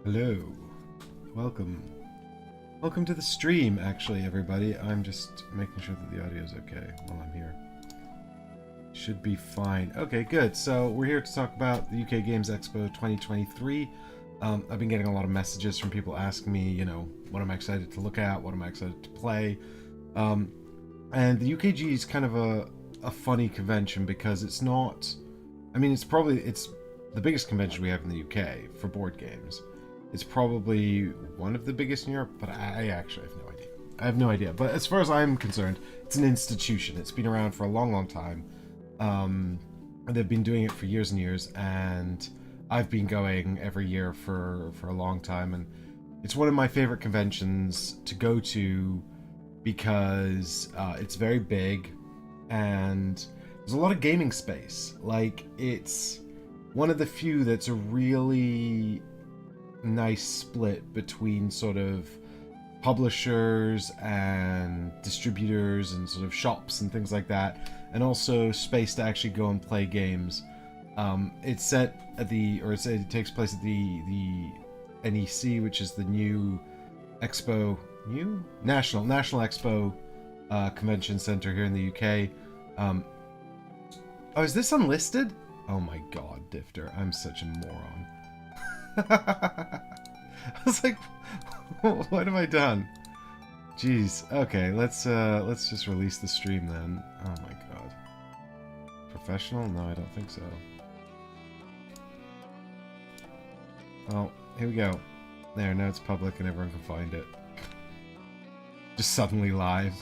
Hello. Welcome. Welcome to the stream, actually, everybody. I'm just making sure that the audio is okay while I'm here. Should be fine. Okay, good. So we're here to talk about the UK Games Expo 2023. I've been getting a lot of messages from people asking me, you know, what am I excited to look at? What am I excited to play? And the UKG is kind of a funny convention because it's not... I mean, it's the biggest convention we have in the UK for board games. It's probably one of the biggest in Europe, but I actually have no idea. I have no idea. But as far as I'm concerned, it's an institution. It's been around for a long, long time. They've been doing it for years and years, and I've been going every year for a long time. And it's one of my favorite conventions to go to because it's very big, and there's a lot of gaming space. Like, it's one of the few that's a really nice split between sort of publishers and distributors and sort of shops and things like that, and also space to actually go and play games. It's set at it takes place at the NEC, which is the new National Expo Convention Center here in the UK. Oh, is this unlisted? Oh my god, Difter, I'm such a moron. I was like, what have I done? Jeez. Okay, let's just release the stream then. Oh my god. Professional? No, I don't think so. Oh, here we go. There, now it's public and everyone can find it. Just suddenly live.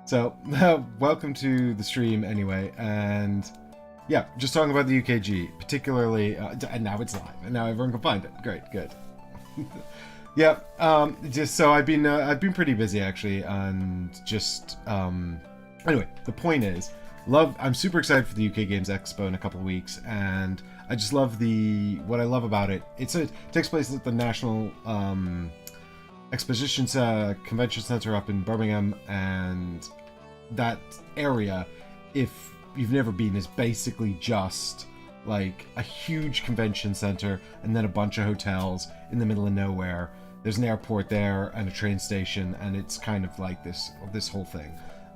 So, welcome to the stream anyway, and yeah, just talking about the UKG, particularly, and now it's live, and now everyone can find it. Great, good. Yeah, just so I've been pretty busy actually, and just anyway, the point is, I'm super excited for the UK Games Expo in a couple of weeks, and I just love what I love about it. It takes place at the National Exposition Convention Center up in Birmingham, and that area, if you've never been, is basically just like a huge convention center and then a bunch of hotels in the middle of nowhere. There's an airport there and a train station, and it's kind of like this whole thing.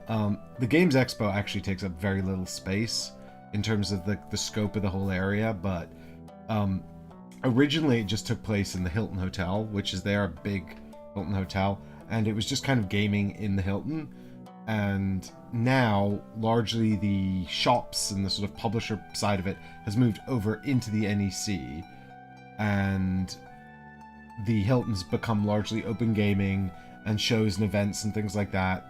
The Games Expo actually takes up very little space in terms of the scope of the whole area, but originally it just took place in the Hilton Hotel, which is a big Hilton Hotel, and it was just kind of gaming in the Hilton. And now largely the shops and the sort of publisher side of it has moved over into the NEC, and the Hilton's become largely open gaming and shows and events and things like that.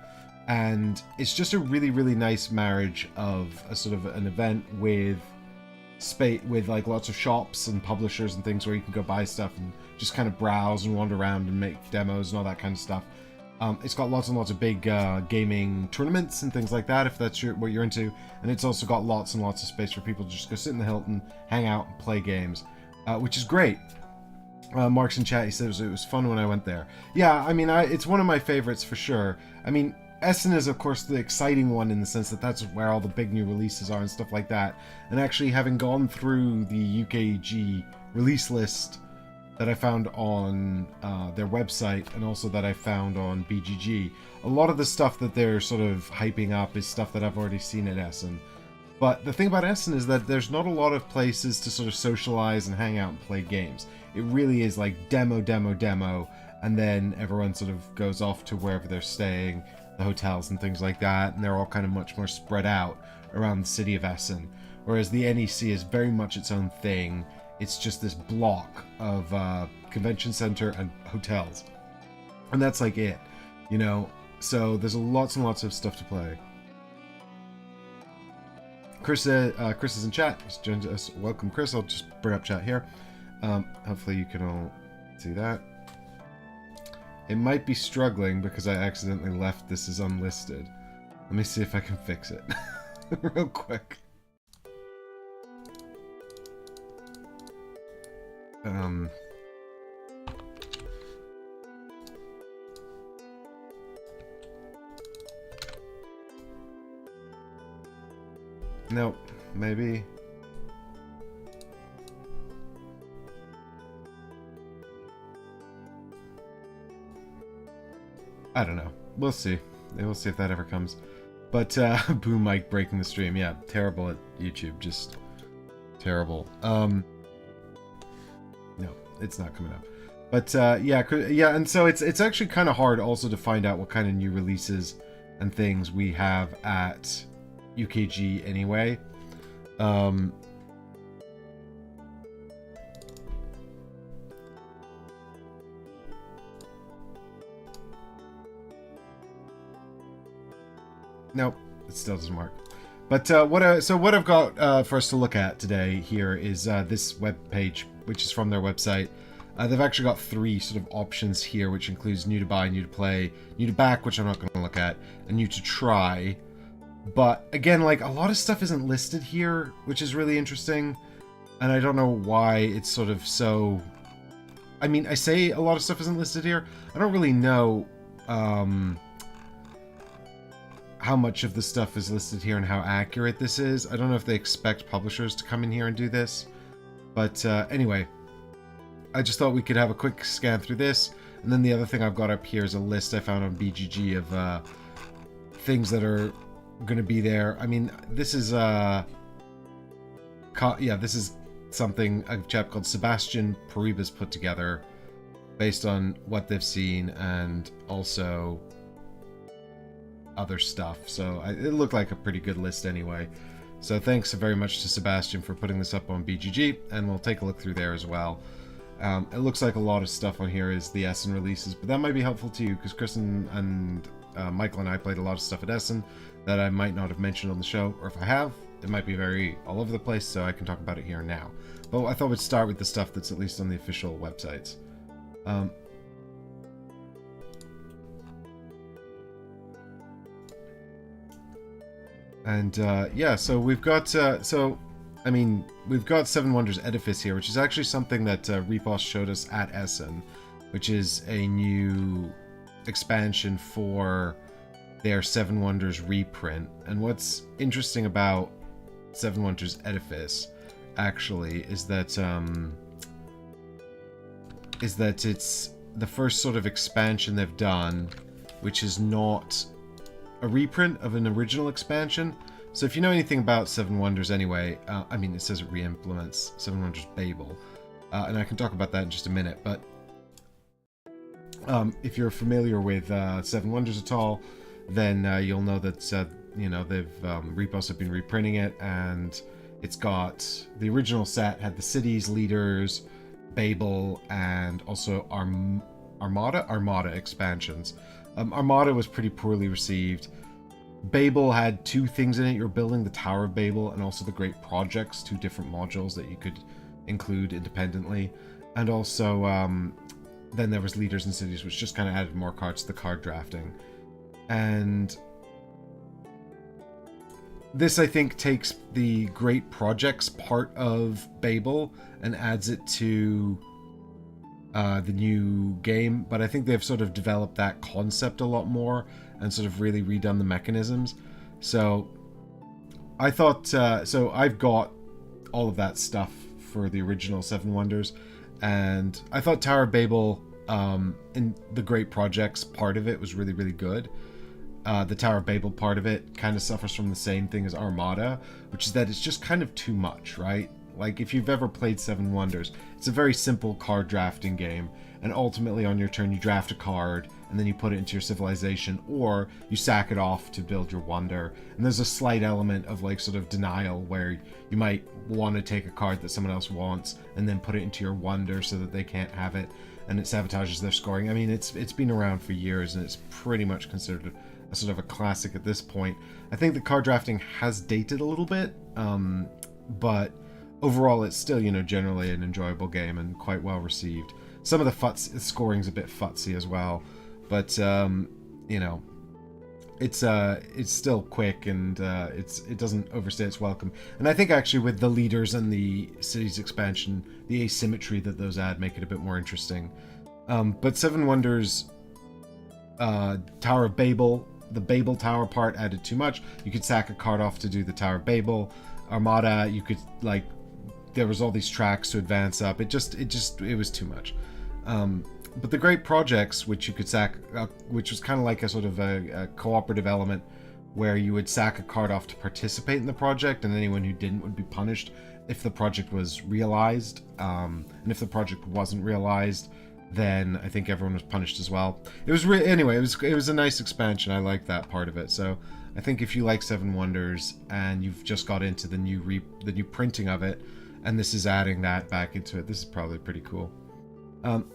And it's just a really, really nice marriage of a sort of an event with space, with like lots of shops and publishers and things where you can go buy stuff and just kind of browse and wander around and make demos and all that kind of stuff. It's got lots and lots of big gaming tournaments and things like that, if that's what you're into. And it's also got lots and lots of space for people to just go sit in the Hilton, hang out, and play games, which is great. Mark's in chat, he says it was fun when I went there. Yeah, I mean, it's one of my favorites for sure. I mean, Essen is, of course, the exciting one in the sense that that's where all the big new releases are and stuff like that. And actually, having gone through the UKG release list that I found on their website, and also that I found on BGG, a lot of the stuff that they're sort of hyping up is stuff that I've already seen at Essen. But the thing about Essen is that there's not a lot of places to sort of socialize and hang out and play games. It really is like demo, and then everyone sort of goes off to wherever they're staying, the hotels and things like that, and they're all kind of much more spread out around the city of Essen. Whereas the NEC is very much its own thing. It's just this block of convention center and hotels, and that's like it, you know. So there's lots and lots of stuff to play. Chris is in chat. He's joined us. Welcome, Chris. I'll just bring up chat here. Hopefully you can all see that. It might be struggling because I accidentally left this as unlisted. Let me see if I can fix it real quick. Nope, maybe. I don't know. We'll see. We'll see if that ever comes. But Boom Mike breaking the stream. Yeah, terrible at YouTube. Just terrible. No, it's not coming up. But yeah, and so it's actually kind of hard also to find out what kind of new releases and things we have at UKG anyway. Nope, it still doesn't work. But what I've got for us to look at today here is this web page, which is from their website. They've actually got 3 sort of options here, which includes new to buy, new to play, new to back, which I'm not going to look at, and new to try. But again, like, a lot of stuff isn't listed here, which is really interesting. And I don't know why it's sort of so... I mean, I say a lot of stuff isn't listed here. I don't really know how much of the stuff is listed here and how accurate this is. I don't know if they expect publishers to come in here and do this. But anyway, I just thought we could have a quick scan through this. And then the other thing I've got up here is a list I found on BGG of things that are going to be there. I mean, this is this is something a chap called Sebastian Paribas put together based on what they've seen and also other stuff. So it looked like a pretty good list anyway. So thanks very much to Sebastian for putting this up on BGG, and we'll take a look through there as well. It looks like a lot of stuff on here is the Essen releases, but that might be helpful to you because Chris and Michael and I played a lot of stuff at Essen that I might not have mentioned on the show, or if I have, it might be very all over the place, so I can talk about it here and now. But I thought we'd start with the stuff that's at least on the official websites. Yeah, so we've got we've got Seven Wonders Edifice here, which is actually something that Repos showed us at Essen, which is a new expansion for their Seven Wonders reprint. And what's interesting about Seven Wonders Edifice actually is that it's the first sort of expansion they've done, which is not a reprint of an original expansion. So if you know anything about Seven Wonders anyway, I mean, it says it re-implements Seven Wonders Babel, and I can talk about that in just a minute, but if you're familiar with Seven Wonders at all, then you'll know that, you know, Repos have been reprinting it, and it's got the original set, had the cities, leaders, Babel, and also Armada expansions. Armada was pretty poorly received. Babel had 2 things in it. You're building the Tower of Babel and also the Great Projects, 2 different modules that you could include independently. And also, then there was Leaders and Cities, which just kind of added more cards to the card drafting. And this, I think, takes the Great Projects part of Babel and adds it to the new game, but I think they've sort of developed that concept a lot more and sort of really redone the mechanisms. So I thought, so I've got all of that stuff for the original Seven Wonders, and I thought Tower of Babel, in the Great Projects part of it was really, really good. The Tower of Babel part of it kind of suffers from the same thing as Armada, which is that it's just kind of too much, right? Like, if you've ever played Seven Wonders, it's a very simple card drafting game, and ultimately on your turn you draft a card, and then you put it into your civilization, or you sack it off to build your wonder. And there's a slight element of, like, sort of denial, where you might want to take a card that someone else wants, and then put it into your wonder so that they can't have it, and it sabotages their scoring. I mean, it's been around for years, and it's pretty much considered a sort of a classic at this point. I think the card drafting has dated a little bit, but overall, it's still, you know, generally an enjoyable game and quite well received. Some of the scoring's a bit futsy as well, but you know, it's still quick, and it doesn't overstay its welcome. And I think actually with the Leaders and the Cities expansion, the asymmetry that those add make it a bit more interesting. But Seven Wonders, Tower of Babel, the Babel Tower part added too much. You could sack a card off to do the Tower of Babel. Armada, you could, like, there was all these tracks to advance up. It was too much. But the great projects, which you could sack, which was kind of like a sort of a cooperative element, where you would sack a card off to participate in the project, and anyone who didn't would be punished if the project was realized. And if the project wasn't realized, then I think everyone was punished as well. It was anyway. It was a nice expansion. I like that part of it. So I think if you like Seven Wonders and you've just got into the new printing of it, and this is adding that back into it, this is probably pretty cool.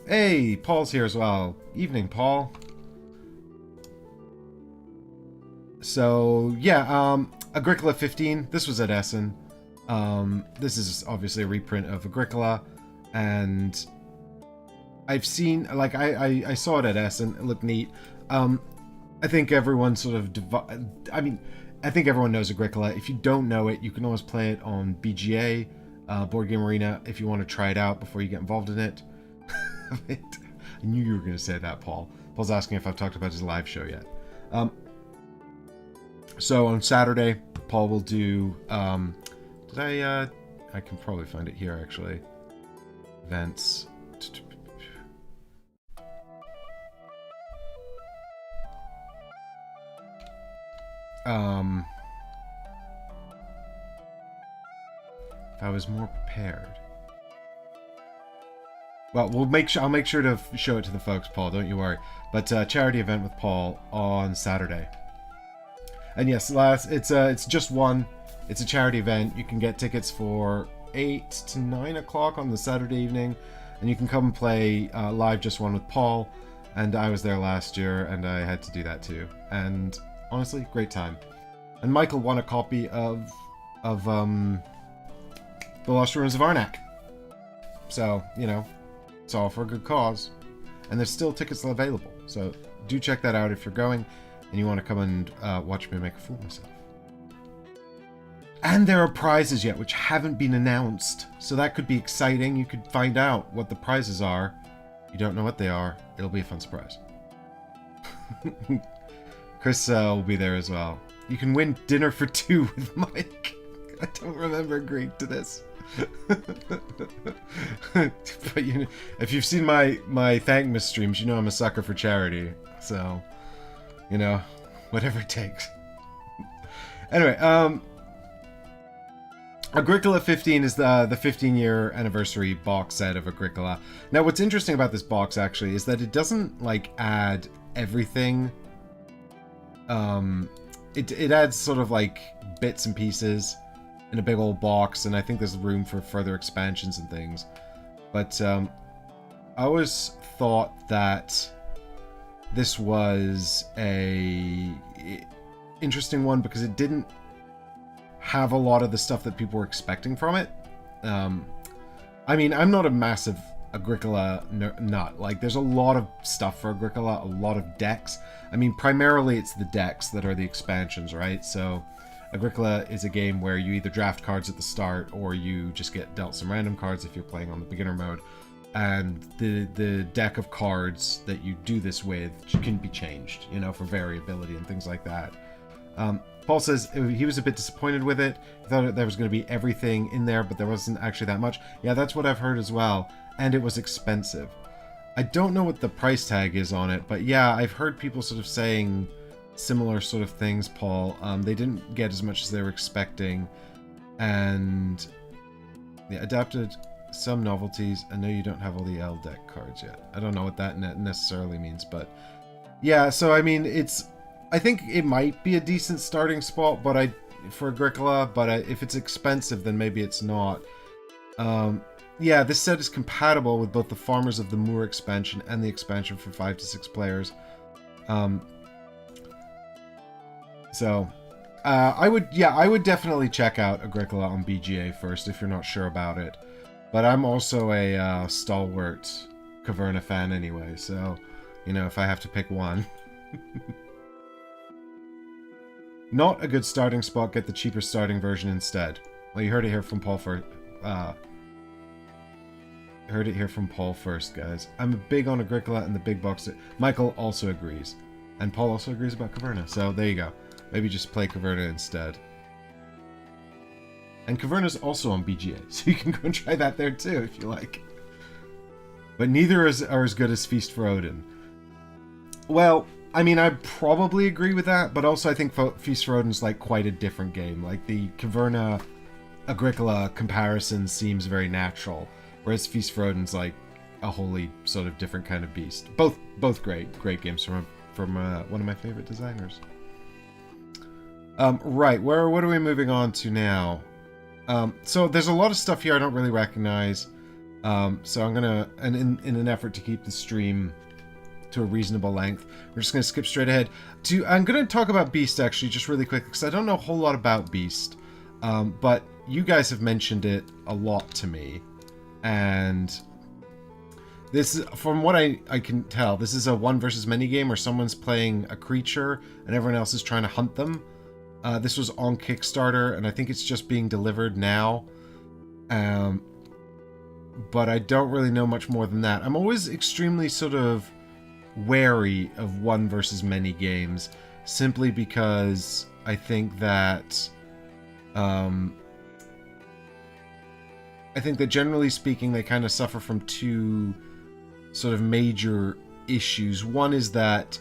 Hey, Paul's here as well. Evening, Paul. So yeah, Agricola 15. This was at Essen. This is obviously a reprint of Agricola, and I've seen, like, I saw it at Essen. It looked neat. I think everyone sort of I think everyone knows Agricola. If you don't know it, you can always play it on BGA, Board Game Arena, if you want to try it out before you get involved in it. I knew you were going to say that, Paul. Paul's asking if I've talked about his live show yet. So on Saturday, Paul will do. I can probably find it here actually. Events. If I was more prepared. Well, I'll make sure to show it to the folks, Paul. Don't you worry. But charity event with Paul on Saturday. And yes, it's just one. It's a charity event. You can get tickets for 8 to 9 o'clock on the Saturday evening, and you can come and play live just one with Paul. And I was there last year, and I had to do that too. And honestly, great time. And Michael won a copy of The Lost Ruins of Arnak. So, you know, it's all for a good cause. And there's still tickets available. So do check that out if you're going and you want to come and watch me make a fool of myself. And there are prizes yet which haven't been announced. So that could be exciting. You could find out what the prizes are. You don't know what they are. It'll be a fun surprise. Chris will be there as well. You can win dinner for 2 with Mike. I don't remember agreeing to this. But you know, if you've seen my Thankmas streams, you know I'm a sucker for charity. So, you know, whatever it takes. Anyway, Agricola 15 is the 15-year anniversary box set of Agricola. Now, what's interesting about this box actually is that it doesn't like add everything. It adds sort of like bits and pieces in a big old box, and I think there's room for further expansions and things. But I always thought that this was a interesting one because it didn't have a lot of the stuff that people were expecting from it. I mean, I'm not a massive Agricola nut. Like, there's a lot of stuff for Agricola, a lot of decks. I mean, primarily it's the decks that are the expansions, right? So Agricola is a game where you either draft cards at the start or you just get dealt some random cards if you're playing on the beginner mode. And the deck of cards that you do this with can be changed, you know, for variability and things like that. Paul says he was a bit disappointed with it. He thought there was going to be everything in there, but there wasn't actually that much. Yeah, that's what I've heard as well. And it was expensive. I don't know what the price tag is on it, but yeah, I've heard people sort of saying similar sort of things, Paul. They didn't get as much as they were expecting. And yeah, adapted some novelties. I know you don't have all the L deck cards yet. I don't know what that necessarily means, but yeah, so I mean, I think it might be a decent starting spot, but for Agricola, but if it's expensive, then maybe it's not. Yeah, this set is compatible with both the Farmers of the Moor expansion and the expansion for 5 to 6 players. So, I would definitely check out Agricola on BGA first if you're not sure about it. But I'm also a stalwart Caverna fan anyway, so, you know, if I have to pick one. Not a good starting spot, get the cheaper starting version instead. Well, you heard it here from Paul first. Heard it here from Paul first, guys. I'm big on Agricola and the big box. Michael also agrees. And Paul also agrees about Caverna, so there you go. Maybe just play Caverna instead. And Caverna's also on BGA, so you can go and try that there too if you like. but neither are as good as Feast for Odin. Well, I mean, I probably agree with that, but also I think Feast for Odin's like quite a different game. Like the Caverna Agricola comparison seems very natural, whereas Feast for Odin's like a wholly sort of different kind of beast. Both great games from one of my favorite designers. Right, what are we moving on to now? So there's a lot of stuff here I don't really recognize. So I'm gonna, and in an effort to keep the stream to a reasonable length, we're just gonna skip straight ahead. I'm gonna talk about Beast actually just really quick because I don't know a whole lot about Beast, but you guys have mentioned it a lot to me, and this is, from what I can tell, this is a one versus many game where someone's playing a creature and everyone else is trying to hunt them. This was on Kickstarter, and I think it's just being delivered now. But I don't really know much more than that. I'm always extremely sort of wary of one versus many games, simply because I think that generally speaking, they kind of suffer from two sort of major issues. One is that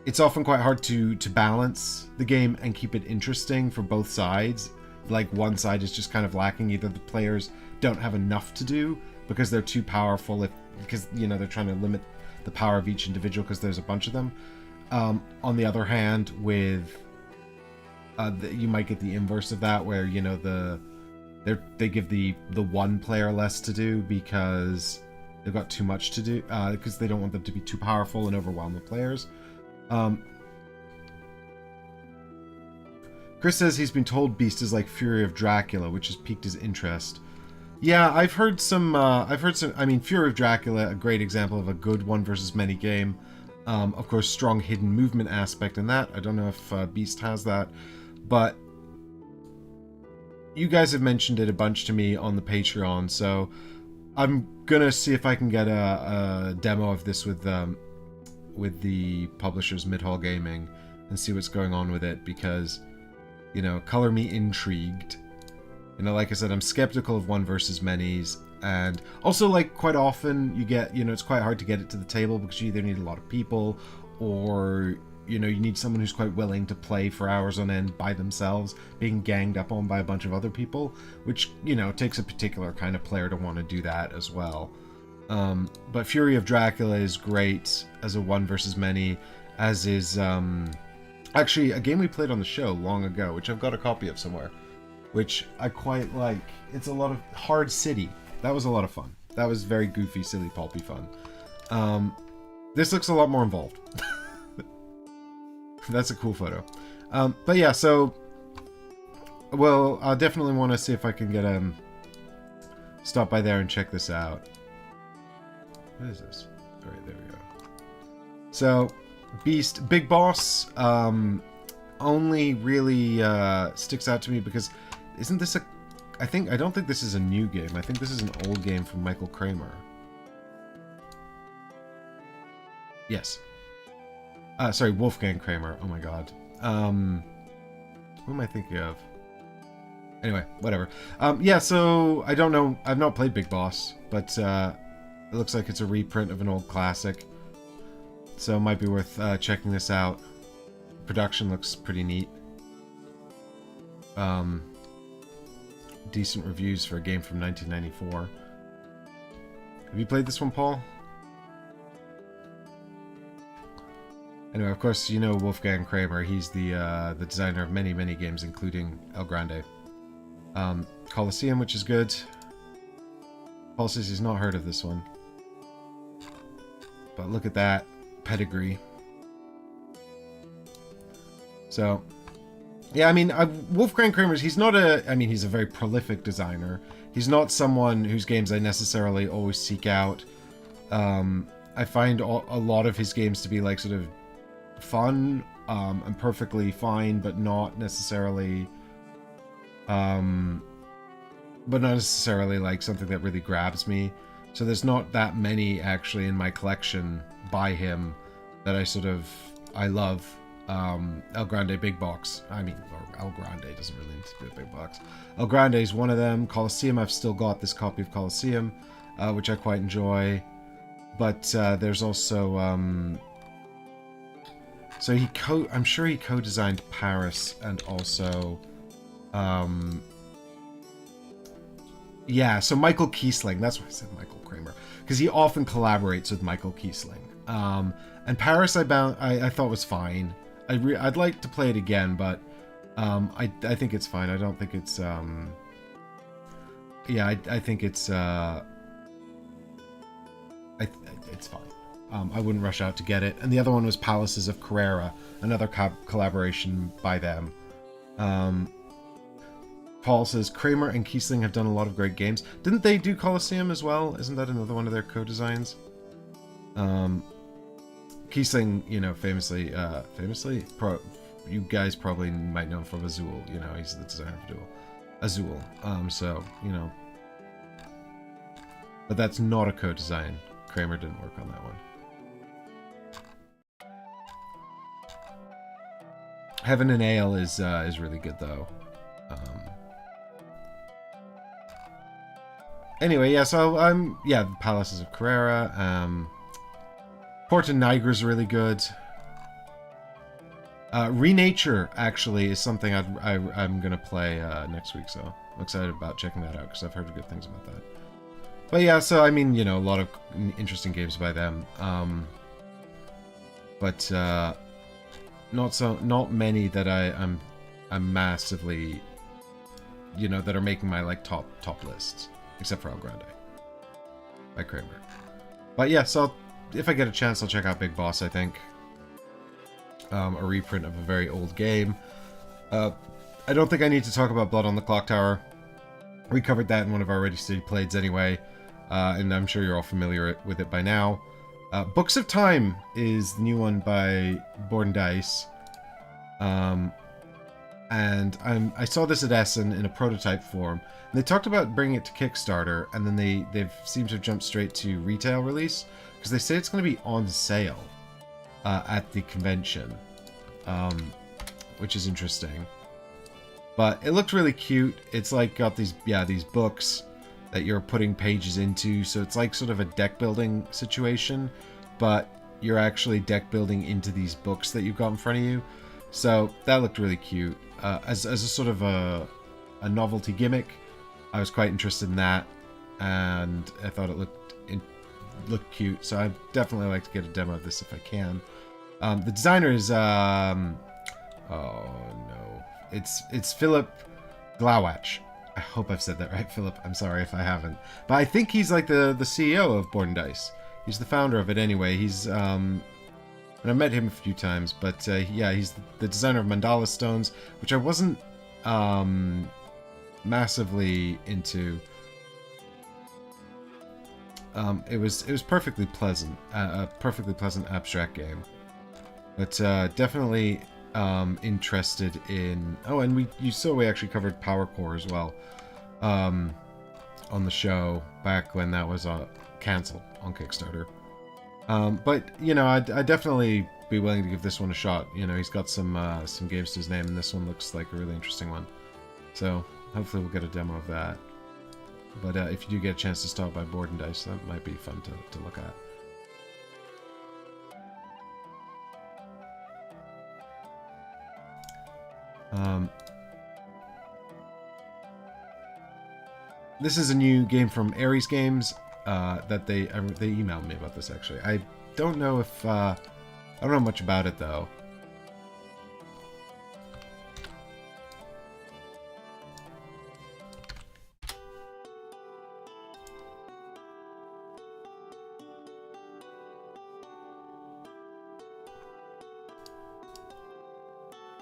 it's often quite hard to balance the game and keep it interesting for both sides. Like, one side is just kind of lacking. Either the players don't have enough to do because they're too powerful, because, you know, they're trying to limit the power of each individual because there's a bunch of them. On the other hand, with you might get the inverse of that, where, you know, they give the one player less to do because they've got too much to do, because they don't want them to be too powerful and overwhelm the players. Chris says he's been told Beast is like Fury of Dracula, which has piqued his interest. Yeah, I've heard some, I mean, Fury of Dracula, a great example of a good one versus many game. Of course, strong hidden movement aspect in that. I don't know if Beast has that, but you guys have mentioned it a bunch to me on the Patreon, so I'm gonna see if I can get a demo of this with the publishers Midhall Gaming and see what's going on with it, because, you know, color me intrigued. You know, like I said, I'm skeptical of one versus many's, and also, like, quite often you get, you know, it's quite hard to get it to the table because you either need a lot of people, or, you know, you need someone who's quite willing to play for hours on end by themselves, being ganged up on by a bunch of other people, which, you know, takes a particular kind of player to want to do that as well. But Fury of Dracula is great as a one versus many, as is actually a game we played on the show long ago, which I've got a copy of somewhere, which I quite like. It's a lot of Hard City. That was a lot of fun. That was very goofy, silly, pulpy fun. This looks a lot more involved. That's a cool photo. But yeah, so, well, I'll definitely want to see if I can get stop by there and check this out. What is this? All right, there we go. So, Beast, Big Boss, only really sticks out to me because isn't this I don't think this is a new game. I think this is an old game from Michael Kramer. Yes. Sorry, Wolfgang Kramer. Oh my god. Who am I thinking of? Anyway, whatever. Yeah, so I don't know. I've not played Big Boss, but it looks like it's a reprint of an old classic. So it might be worth checking this out. Production looks pretty neat. Decent reviews for a game from 1994. Have you played this one, Paul? Anyway, of course, you know Wolfgang Kramer. He's the designer of many, many games, including El Grande. Colosseum, which is good. Paul says he's not heard of this one. But look at that pedigree. So, yeah, I mean, Wolfgang Kramer's, he's not he's a very prolific designer. He's not someone whose games I necessarily always seek out. I find a lot of his games to be, like, sort of fun and perfectly fine, but not necessarily like something that really grabs me. So there's not that many actually in my collection by him that I love. El Grande Big Box. I mean, or El Grande doesn't really need to be a big box. El Grande is one of them. Colosseum, I've still got this copy of Colosseum, which I quite enjoy. But there's also so I'm sure he co-designed Paris and also yeah, so Michael Kiesling, that's why I said Michael Kramer, because he often collaborates with Michael Kiesling. And Paris I thought was fine. I'd like to play it again, but I think it's fine. I don't think it's yeah, I think it's it's fine. I wouldn't rush out to get it. And the other one was Palaces of Carrera, another collaboration by them. Paul says, Kramer and Kiesling have done a lot of great games. Didn't they do Colosseum as well? Isn't that another one of their co-designs? Kiesling, you know, famously, you guys probably might know him from Azul. You know, he's the designer of Azul. So, you know. But that's not a co-design. Kramer didn't work on that one. Heaven and Ale is really good, though. Anyway, yeah, so yeah, the Palaces of Carrera. Porta Nigra is really good. Renature actually is something I'm gonna play next week, so I'm excited about checking that out because I've heard good things about that. But yeah, so I mean, you know, a lot of interesting games by them. But not many that I'm massively, you know, that are making my like top lists. Except for El Grande by Kramer. But yeah, so if I get a chance, I'll check out Big Boss, I think. A reprint of a very old game. I don't think I need to talk about Blood on the Clocktower. We covered that in one of our Ready Steady Plays anyway. And I'm sure you're all familiar with it by now. Books of Time is the new one by Board and Dice. And I saw this at Essen in a prototype form. And they talked about bringing it to Kickstarter, and then they've seemed to have jumped straight to retail release, because they say it's going to be on sale at the convention, which is interesting. But it looked really cute. It's like got these books that you're putting pages into, so it's like sort of a deck building situation, but you're actually deck building into these books that you've got in front of you. So that looked really cute. As a sort of a novelty gimmick, I was quite interested in that, and I thought it looked cute. So I'd definitely like to get a demo of this if I can. The designer is oh no, it's Philip Glawacz. I hope I've said that right, Philip. I'm sorry if I haven't, but I think he's like the CEO of Board and Dice. He's the founder of it anyway. He's and I met him a few times, but yeah, he's the designer of Mandala Stones, which I wasn't massively into. It was perfectly pleasant, a perfectly pleasant abstract game, but definitely interested in. Oh, and you saw we actually covered Power Core as well on the show back when that was canceled on Kickstarter. But you know, I'd definitely be willing to give this one a shot. You know, he's got some games to his name, and this one looks like a really interesting one. So hopefully we'll get a demo of that. But if you do get a chance to stop by Board and Dice, that might be fun to look at. This is a new game from Ares Games that they emailed me about this actually. I don't know if I don't know much about it though.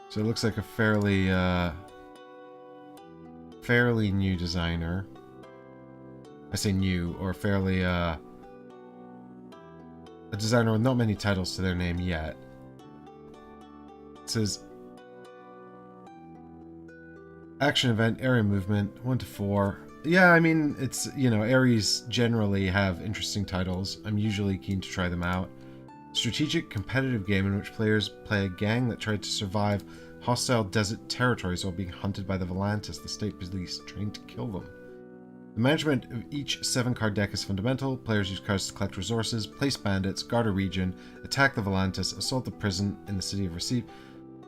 So it looks like a fairly new designer. I say new, or fairly a designer with not many titles to their name yet. It says action event, area movement, 1 to 4. Yeah, I mean, it's, you know, Ares generally have interesting titles. I'm usually keen to try them out. Strategic competitive game in which players play a gang that tried to survive hostile desert territories while being hunted by the Volantis, the state police, trained to kill them. The management of each 7-card deck is fundamental. Players use cards to collect resources, place bandits, guard a region, attack the Volantis, assault the prison in the city of Receipt,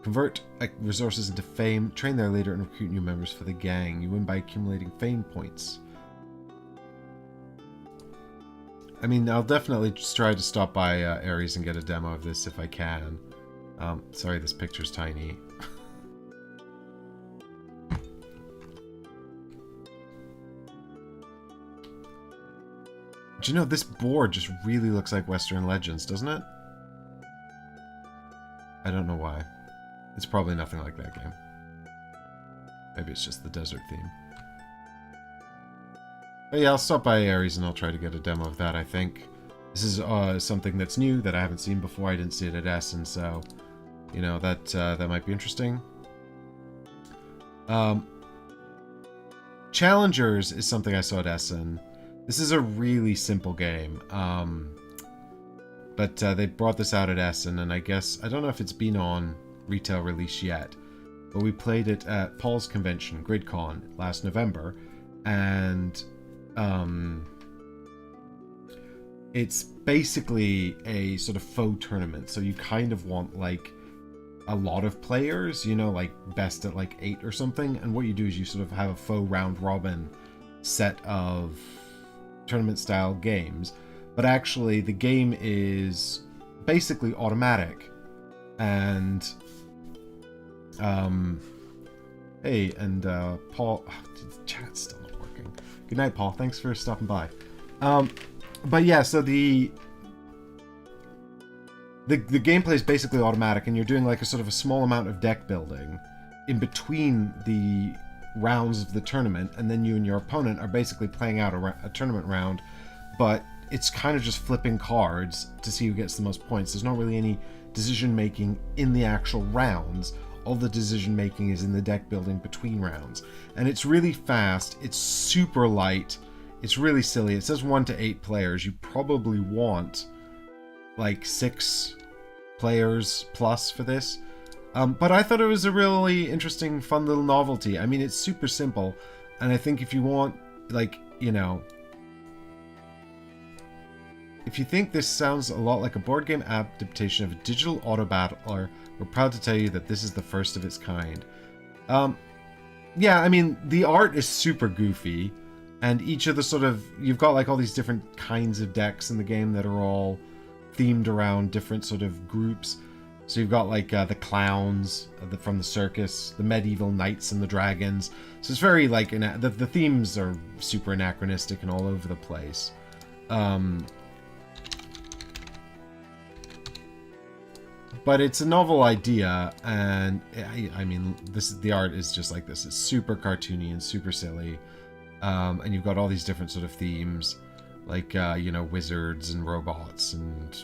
convert resources into fame, train their leader, and recruit new members for the gang. You win by accumulating fame points. I mean, I'll definitely just try to stop by Ares and get a demo of this if I can. Sorry, this picture's tiny. Do you know, this board just really looks like Western Legends, doesn't it? I don't know why. It's probably nothing like that game. Maybe it's just the desert theme. But yeah, I'll stop by Ares and I'll try to get a demo of that, I think. This is something that's new that I haven't seen before. I didn't see it at Essen, so, you know, that might be interesting. Challengers is something I saw at Essen. This is a really simple game, but they brought this out at Essen, and I guess, I don't know if it's been on retail release yet, but we played it at Paul's convention, GridCon, last November, and it's basically a sort of faux tournament, so you kind of want, like, a lot of players, you know, like, best at, like, 8 or something, and what you do is you sort of have a faux round-robin set of tournament-style games, but actually the game is basically automatic, and hey, and Paul, the chat's still not working. Good night, Paul. Thanks for stopping by. But yeah, so the gameplay is basically automatic, and you're doing like a sort of a small amount of deck building in between the rounds of the tournament, and then you and your opponent are basically playing out a tournament round, but it's kind of just flipping cards to see who gets the most points. There's not really any decision making in the actual rounds. All the decision making is in the deck building between rounds, and it's really fast, it's super light, it's really silly. It says 1 to 8 players. You probably want like 6 players plus for this. But I thought it was a really interesting, fun little novelty. I mean, it's super simple, and I think if you want, like, you know, if you think this sounds a lot like a board game adaptation of a digital auto battler, we're proud to tell you that this is the first of its kind. Yeah, I mean, the art is super goofy, and each of the sort of, you've got like all these different kinds of decks in the game that are all themed around different sort of groups. So you've got like the clowns from the circus, the medieval knights and the dragons. So it's very like, the themes are super anachronistic and all over the place. But it's a novel idea, and I mean, the art is just like this. It's super cartoony and super silly. And you've got all these different sort of themes, like, you know, wizards and robots and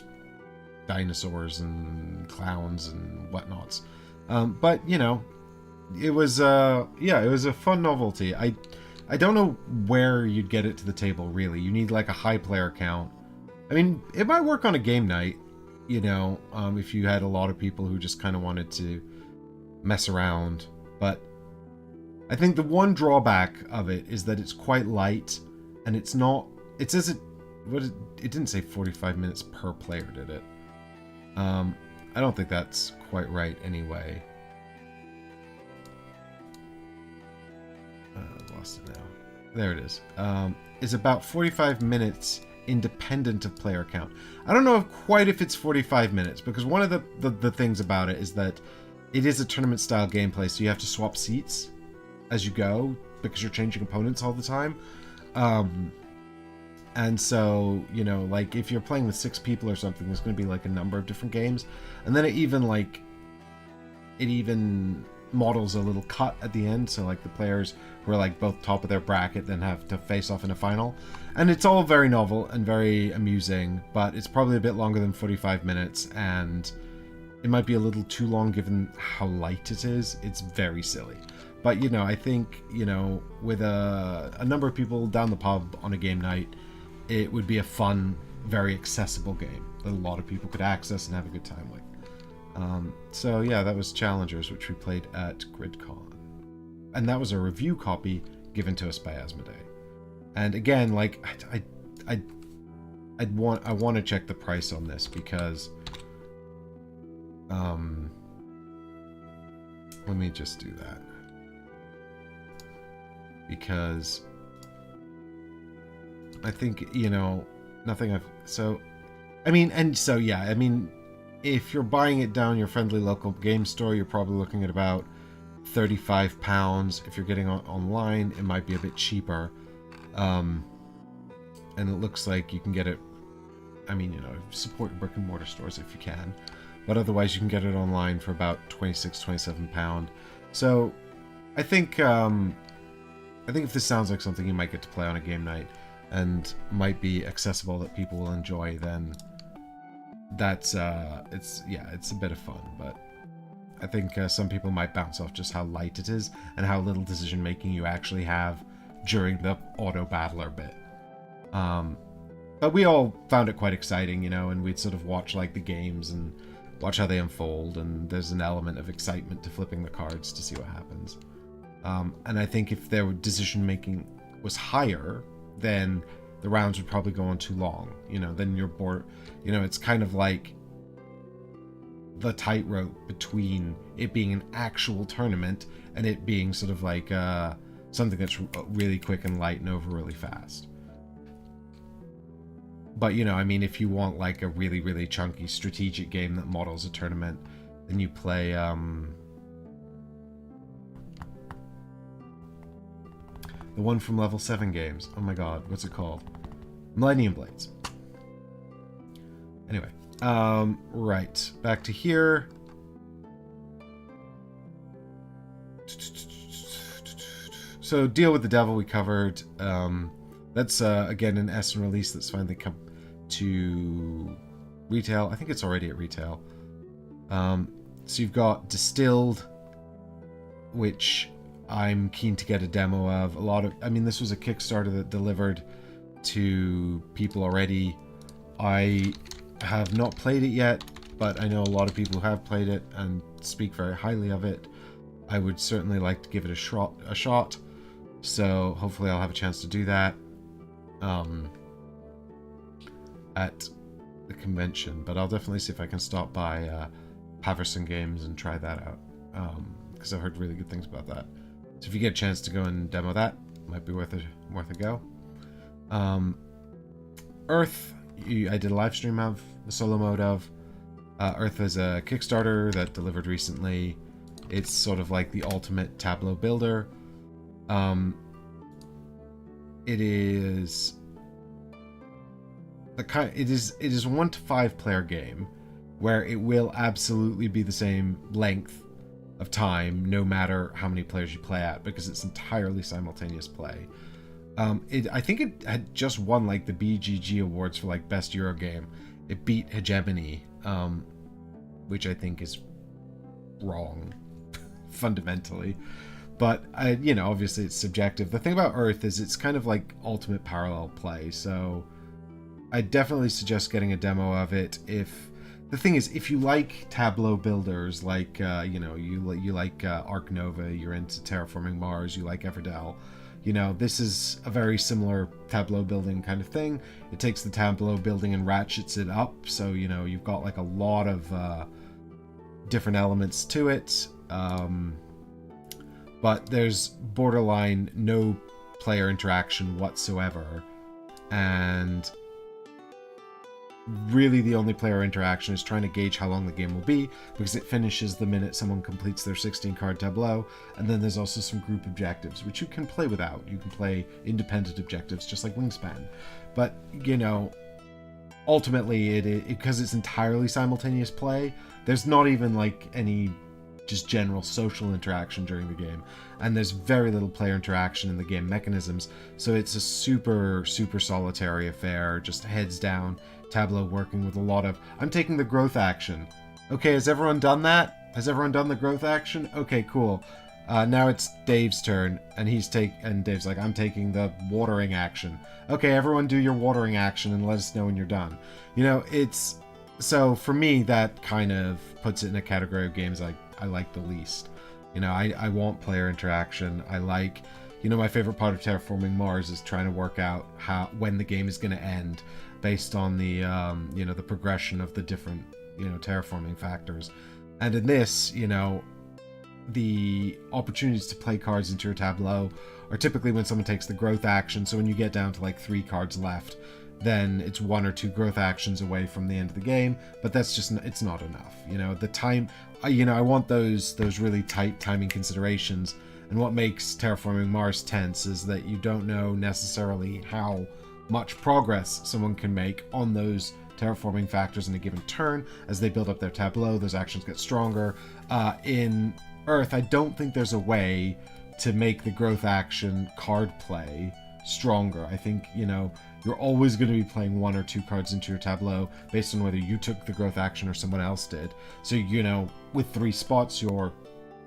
dinosaurs and clowns and whatnots. But, you know, it was, yeah, it was a fun novelty. I don't know where you'd get it to the table, really. You need, like, a high player count. I mean, it might work on a game night, you know, if you had a lot of people who just kind of wanted to mess around. But I think the one drawback of it is that it's quite light, and it's not, it says it didn't say 45 minutes per player, did it? I don't think that's quite right anyway. I've lost it now. There it is. It's about 45 minutes independent of player count. I don't know quite if it's 45 minutes, because one of the things about it is that it is a tournament style gameplay, so you have to swap seats as you go because you're changing opponents all the time. And so, you know, like if you're playing with 6 people or something, there's going to be like a number of different games, and then it even models a little cut at the end, so like the players who are like both top of their bracket then have to face off in a final. And it's all very novel and very amusing, but it's probably a bit longer than 45 minutes, and it might be a little too long given how light it is. It's very silly. But, you know, I think, you know, with a number of people down the pub on a game night, it would be a fun, very accessible game that a lot of people could access and have a good time with. So yeah, that was Challengers, which we played at GridCon. And that was a review copy given to us by Asmodee. And again, like I want to check the price on this because let me just do that. Because I think, you know, nothing I've... So, I mean, and so, yeah, I mean, if you're buying it down your friendly local game store, you're probably looking at about £35. If you're getting it online, it might be a bit cheaper. And it looks like you can get it... I mean, you know, support brick and mortar stores if you can. But otherwise, you can get it online for about £26-27. So, I think if this sounds like something you might get to play on a game night and might be accessible that people will enjoy, then that's it's a bit of fun. But I think some people might bounce off just how light it is and how little decision making you actually have during the auto battler bit. But we all found it quite exciting, you know, and we'd sort of watch like the games and watch how they unfold, and there's an element of excitement to flipping the cards to see what happens. And I think if their decision making was higher, then the rounds would probably go on too long. You know, then you're bored. You know, it's kind of like the tightrope between it being an actual tournament and it being sort of like something that's really quick and light and over really fast. But, you know, I mean, if you want like a really, really chunky strategic game that models a tournament, then you play the one from Level 7 Games. Oh my god, what's it called? Millennium Blades. Anyway, right, back to here. So, Deal with the Devil we covered. That's, again, an Essen release that's finally come to retail. I think it's already at retail. So you've got Distilled, which I'm keen to get a demo of. I mean, this was a Kickstarter that delivered to people already. I have not played it yet, but I know a lot of people who have played it and speak very highly of it. I would certainly like to give it a shot. So hopefully I'll have a chance to do that at the convention. But I'll definitely see if I can stop by Paverson Games and try that out, because I've heard really good things about that. So if you get a chance to go and demo that, it might be worth a go. Earth, I did a live stream of the solo mode of. Earth is a Kickstarter that delivered recently. It's sort of like the ultimate tableau builder. It is it is a 1 to 5 player game where it will absolutely be the same length of time no matter how many players you play at, because it's entirely simultaneous play. I think it had just won like the BGG awards for like best Euro game. It beat Hegemony, which I think is wrong fundamentally. But, you know, obviously it's subjective. The thing about Earth is it's kind of like ultimate parallel play, so I definitely suggest getting a demo of it. The thing is, if you like tableau builders, like, you know, you like Arc Nova, you're into Terraforming Mars, you like Everdel, you know, this is a very similar tableau building kind of thing. It takes the tableau building and ratchets it up, so, you know, you've got like a lot of different elements to it. But there's borderline no player interaction whatsoever, and really the only player interaction is trying to gauge how long the game will be, because it finishes the minute someone completes their 16 card tableau. And then there's also some group objectives, which you can play without. You can play independent objectives just like Wingspan. But, you know, ultimately because it's entirely simultaneous play, there's not even like any just general social interaction during the game, and there's very little player interaction in the game mechanisms, so it's a super solitary affair, just heads down, tableau working with a lot of, I'm taking the growth action. Okay, has everyone done that? Has everyone done the growth action? Okay, cool. Now it's Dave's turn, and Dave's like, I'm taking the watering action. Okay, everyone do your watering action and let us know when you're done. You know, so for me, that kind of puts it in a category of games I like the least. You know, I want player interaction. I like you know, my favorite part of terraforming Mars is trying to work out when the game is going to end based on the you know, the progression of the different, you know, terraforming factors. And in this, you know, the opportunities to play cards into your tableau are typically when someone takes the growth action. So when you get down to like 3 cards left, then it's 1 or 2 growth actions away from the end of the game. But that's just, it's not enough. You know, the time, you know, I want those really tight timing considerations. And what makes terraforming Mars tense is that you don't know necessarily how much progress someone can make on those terraforming factors in a given turn. As they build up their tableau, those actions get stronger. In Earth, I don't think there's a way to make the growth action card play stronger. I think, you know, you're always going to be playing 1 or 2 cards into your tableau based on whether you took the growth action or someone else did. So, you know, with 3 spots, you're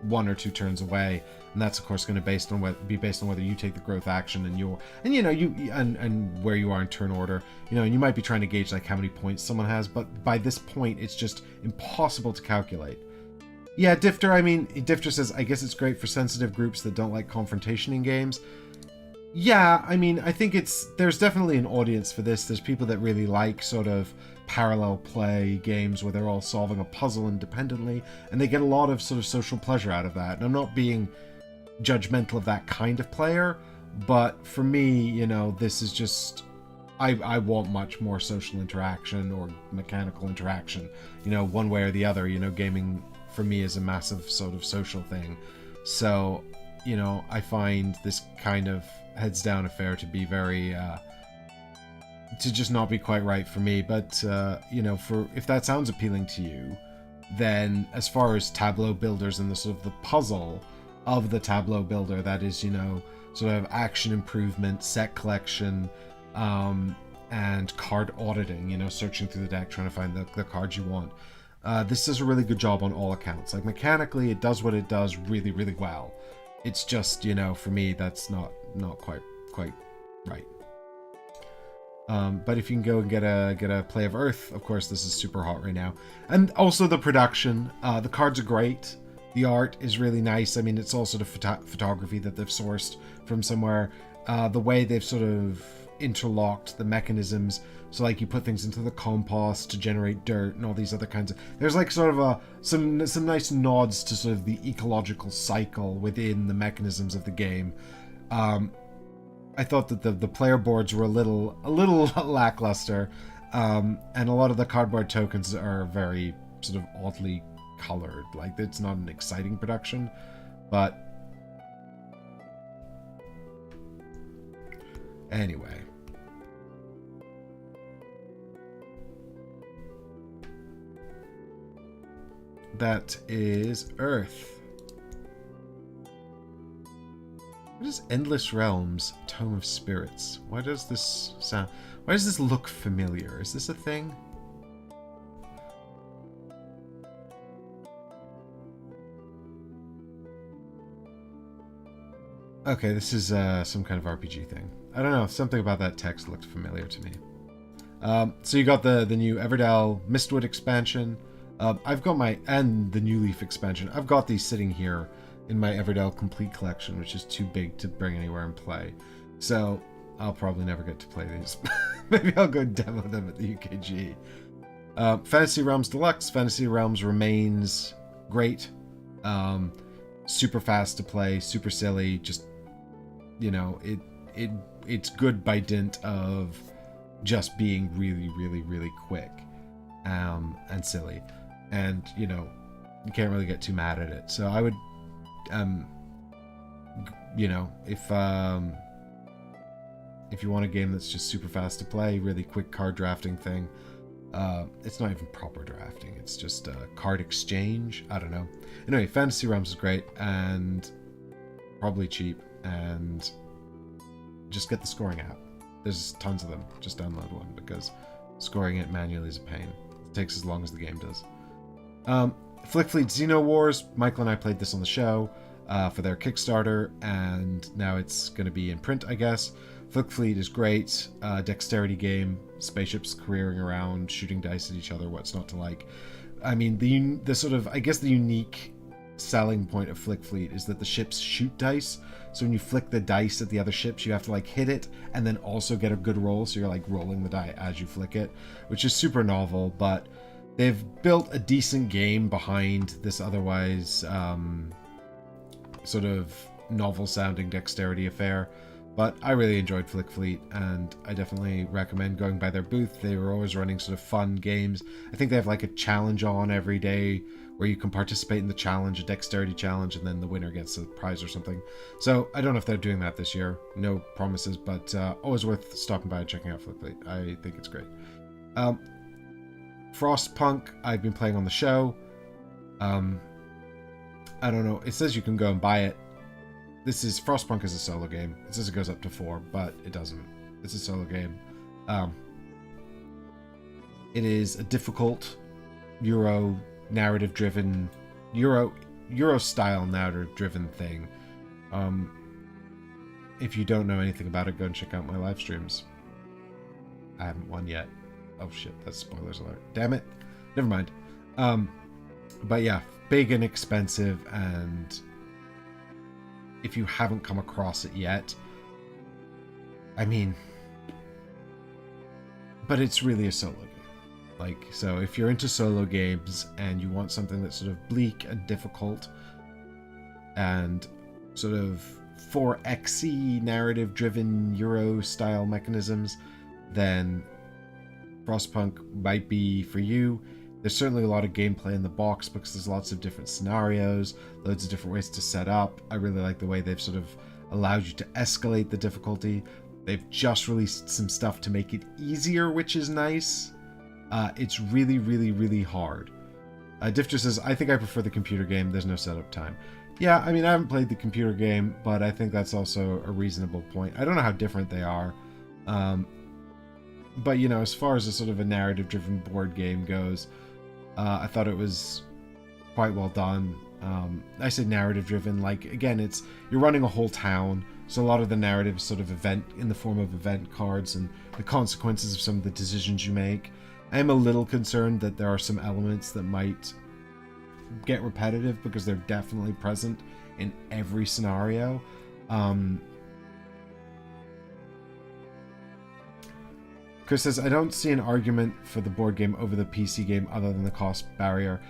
1 or 2 turns away, and that's of course going to be based on whether you take the growth action and you know, and where you are in turn order. You know, and you might be trying to gauge like how many points someone has, but by this point, it's just impossible to calculate. Yeah, Difter, I mean, Difter says, I guess it's great for sensitive groups that don't like confrontation in games. Yeah, I mean, I think there's definitely an audience for this. There's people that really like sort of parallel play games where they're all solving a puzzle independently, and they get a lot of sort of social pleasure out of that. And I'm not being judgmental of that kind of player, but for me, you know, this is just, I want much more social interaction or mechanical interaction, you know, one way or the other. You know, gaming for me is a massive sort of social thing. So, you know, I find this kind of heads down affair to be very, to just not be quite right for me. But, you know, if that sounds appealing to you, then as far as tableau builders and the sort of the puzzle of the tableau builder, that is, you know, sort of action improvement, set collection, and card auditing, you know, searching through the deck, trying to find the cards you want. This does a really good job on all accounts. Like, mechanically, it does what it does really, really well. It's just, you know, for me, that's not quite right. But if you can go and get a play of Earth, of course, this is super hot right now. And also the production. The cards are great. The art is really nice. I mean, it's all sort of photography that they've sourced from somewhere. The way they've sort of interlocked the mechanisms. So, like, you put things into the compost to generate dirt and all these other kinds of... There's, like, sort of some nice nods to sort of the ecological cycle within the mechanisms of the game. I thought that the player boards were a little lackluster, and a lot of the cardboard tokens are very sort of oddly colored. Like, it's not an exciting production, but anyway. That is Earth. What is Endless Realms, Tome of Spirits? Why does this sound... Why does this look familiar? Is this a thing? Okay, this is some kind of RPG thing. I don't know, something about that text looked familiar to me. So you got the new Everdel Mistwood expansion. I've got and the New Leaf expansion. I've got these sitting here in my Everdel Complete collection, which is too big to bring anywhere and play. So I'll probably never get to play these. Maybe I'll go demo them at the UKG. Fantasy Realms Deluxe. Fantasy Realms remains great. Super fast to play, super silly. Just, you know, it's good by dint of just being really, really, really quick and silly. And, you know, you can't really get too mad at it. So I would, you know, if you want a game that's just super fast to play, really quick card drafting thing, it's not even proper drafting, it's just a card exchange. I don't know. Anyway, Fantasy Realms is great and probably cheap, and just get the scoring app. There's tons of them. Just download one, because scoring it manually is a pain. It takes as long as the game does. Flick Fleet Xeno Wars. Michael and I played this on the show for their Kickstarter, and now it's going to be in print, I guess. Flick Fleet is great. Dexterity game. Spaceships careering around, shooting dice at each other. What's not to like? I mean, the sort of, I guess the unique selling point of Flick Fleet is that the ships shoot dice. So when you flick the dice at the other ships, you have to like hit it and then also get a good roll. So you're like rolling the die as you flick it, which is super novel. But they've built a decent game behind this otherwise sort of novel sounding dexterity affair. But I really enjoyed Flick Fleet, and I definitely recommend going by their booth. They were always running sort of fun games. I think they have like a challenge on every day where you can participate in the challenge, a dexterity challenge, and then the winner gets a prize or something. So I don't know if they're doing that this year. No promises, but always worth stopping by and checking out Flick Fleet. I think it's great. Frostpunk, I've been playing on the show. I don't know. It says you can go and buy it. Frostpunk is a solo game. It says it goes up to 4, but it doesn't. It's a solo game. It is a difficult Euro narrative-driven, Euro-style narrative-driven thing. If you don't know anything about it, go and check out my live streams. I haven't won yet. Oh shit, that's spoilers alert. Damn it. Never mind. But yeah, big and expensive, and if you haven't come across it yet, I mean, but it's really a solo game. Like, so if you're into solo games and you want something that's sort of bleak and difficult and sort of 4X-y narrative-driven Euro-style mechanisms, then Frostpunk might be for you. There's certainly a lot of gameplay in the box because there's lots of different scenarios, loads of different ways to set up. I really like the way they've sort of allowed you to escalate the difficulty. They've just released some stuff to make it easier, which is nice. It's really, really, really hard. Difter says, I think I prefer the computer game. There's no setup time. Yeah, I mean, I haven't played the computer game, but I think that's also a reasonable point. I don't know how different they are. But, you know, as far as a sort of a narrative-driven board game goes, I thought it was quite well done. I say narrative-driven, like, again, you're running a whole town, so a lot of the narrative is sort of in the form of event cards and the consequences of some of the decisions you make. I am a little concerned that there are some elements that might get repetitive because they're definitely present in every scenario. Chris says, I don't see an argument for the board game over the PC game other than the cost barrier,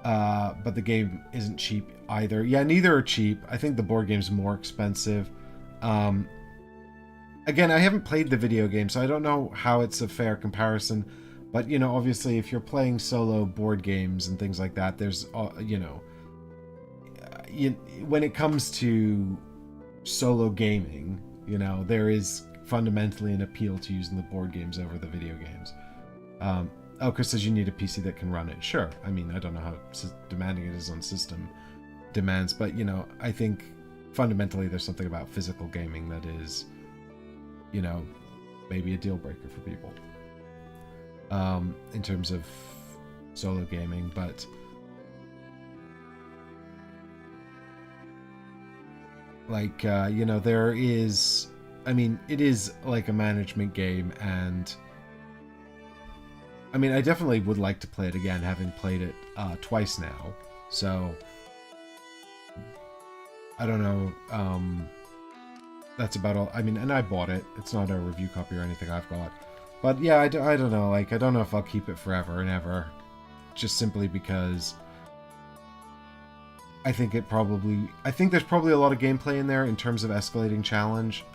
but the game isn't cheap either. Yeah, neither are cheap. I think the board game's more expensive. Again, I haven't played the video game, so I don't know how it's a fair comparison. But, you know, obviously, if you're playing solo board games and things like that, there's, you know, when it comes to solo gaming, you know, there is fundamentally an appeal to using the board games over the video games. Chris says you need a PC that can run it. Sure. I mean, I don't know how demanding it is on system demands, but, you know, I think fundamentally there's something about physical gaming that is, you know, maybe a deal breaker for people. In terms of solo gaming, but like, you know, there is, I mean, it is like a management game, and I mean, I definitely would like to play it again, having played it twice now, so I don't know, that's about all. I mean, and I bought it, it's not a review copy or anything I've got. But yeah, I don't know, like, I don't know if I'll keep it forever and ever, just simply because I think there's probably a lot of gameplay in there in terms of escalating challenge,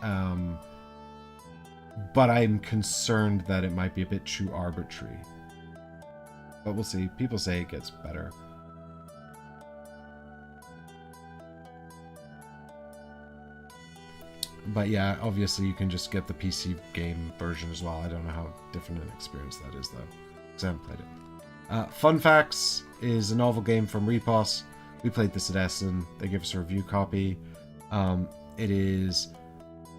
but I'm concerned that it might be a bit too arbitrary. But we'll see. People say it gets better. But yeah, obviously you can just get the PC game version as well. I don't know how different an experience that is, though, because I haven't played it. Fun Facts is a novel game from Repos. We played this at Essen. They give us a review copy. It is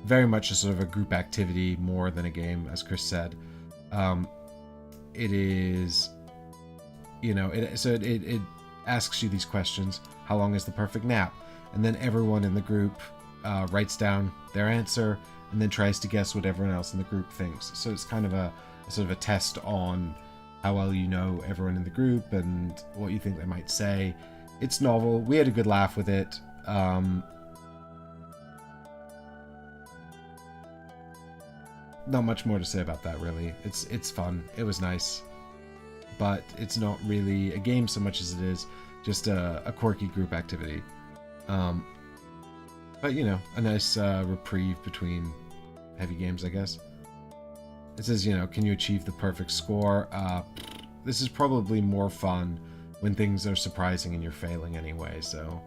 very much a sort of a group activity more than a game, as Chris said. It is, you know, it asks you these questions. How long is the perfect nap? And then everyone in the group writes down their answer and then tries to guess what everyone else in the group thinks. So it's kind of a sort of a test on how well you know everyone in the group and what you think they might say. It's novel. We had a good laugh with it. Not much more to say about that, really. It's fun. It was nice. But it's not really a game so much as it is just a quirky group activity. But, you know, a nice reprieve between heavy games, I guess. It says, you know, can you achieve the perfect score? This is probably more fun when things are surprising and you're failing anyway, so...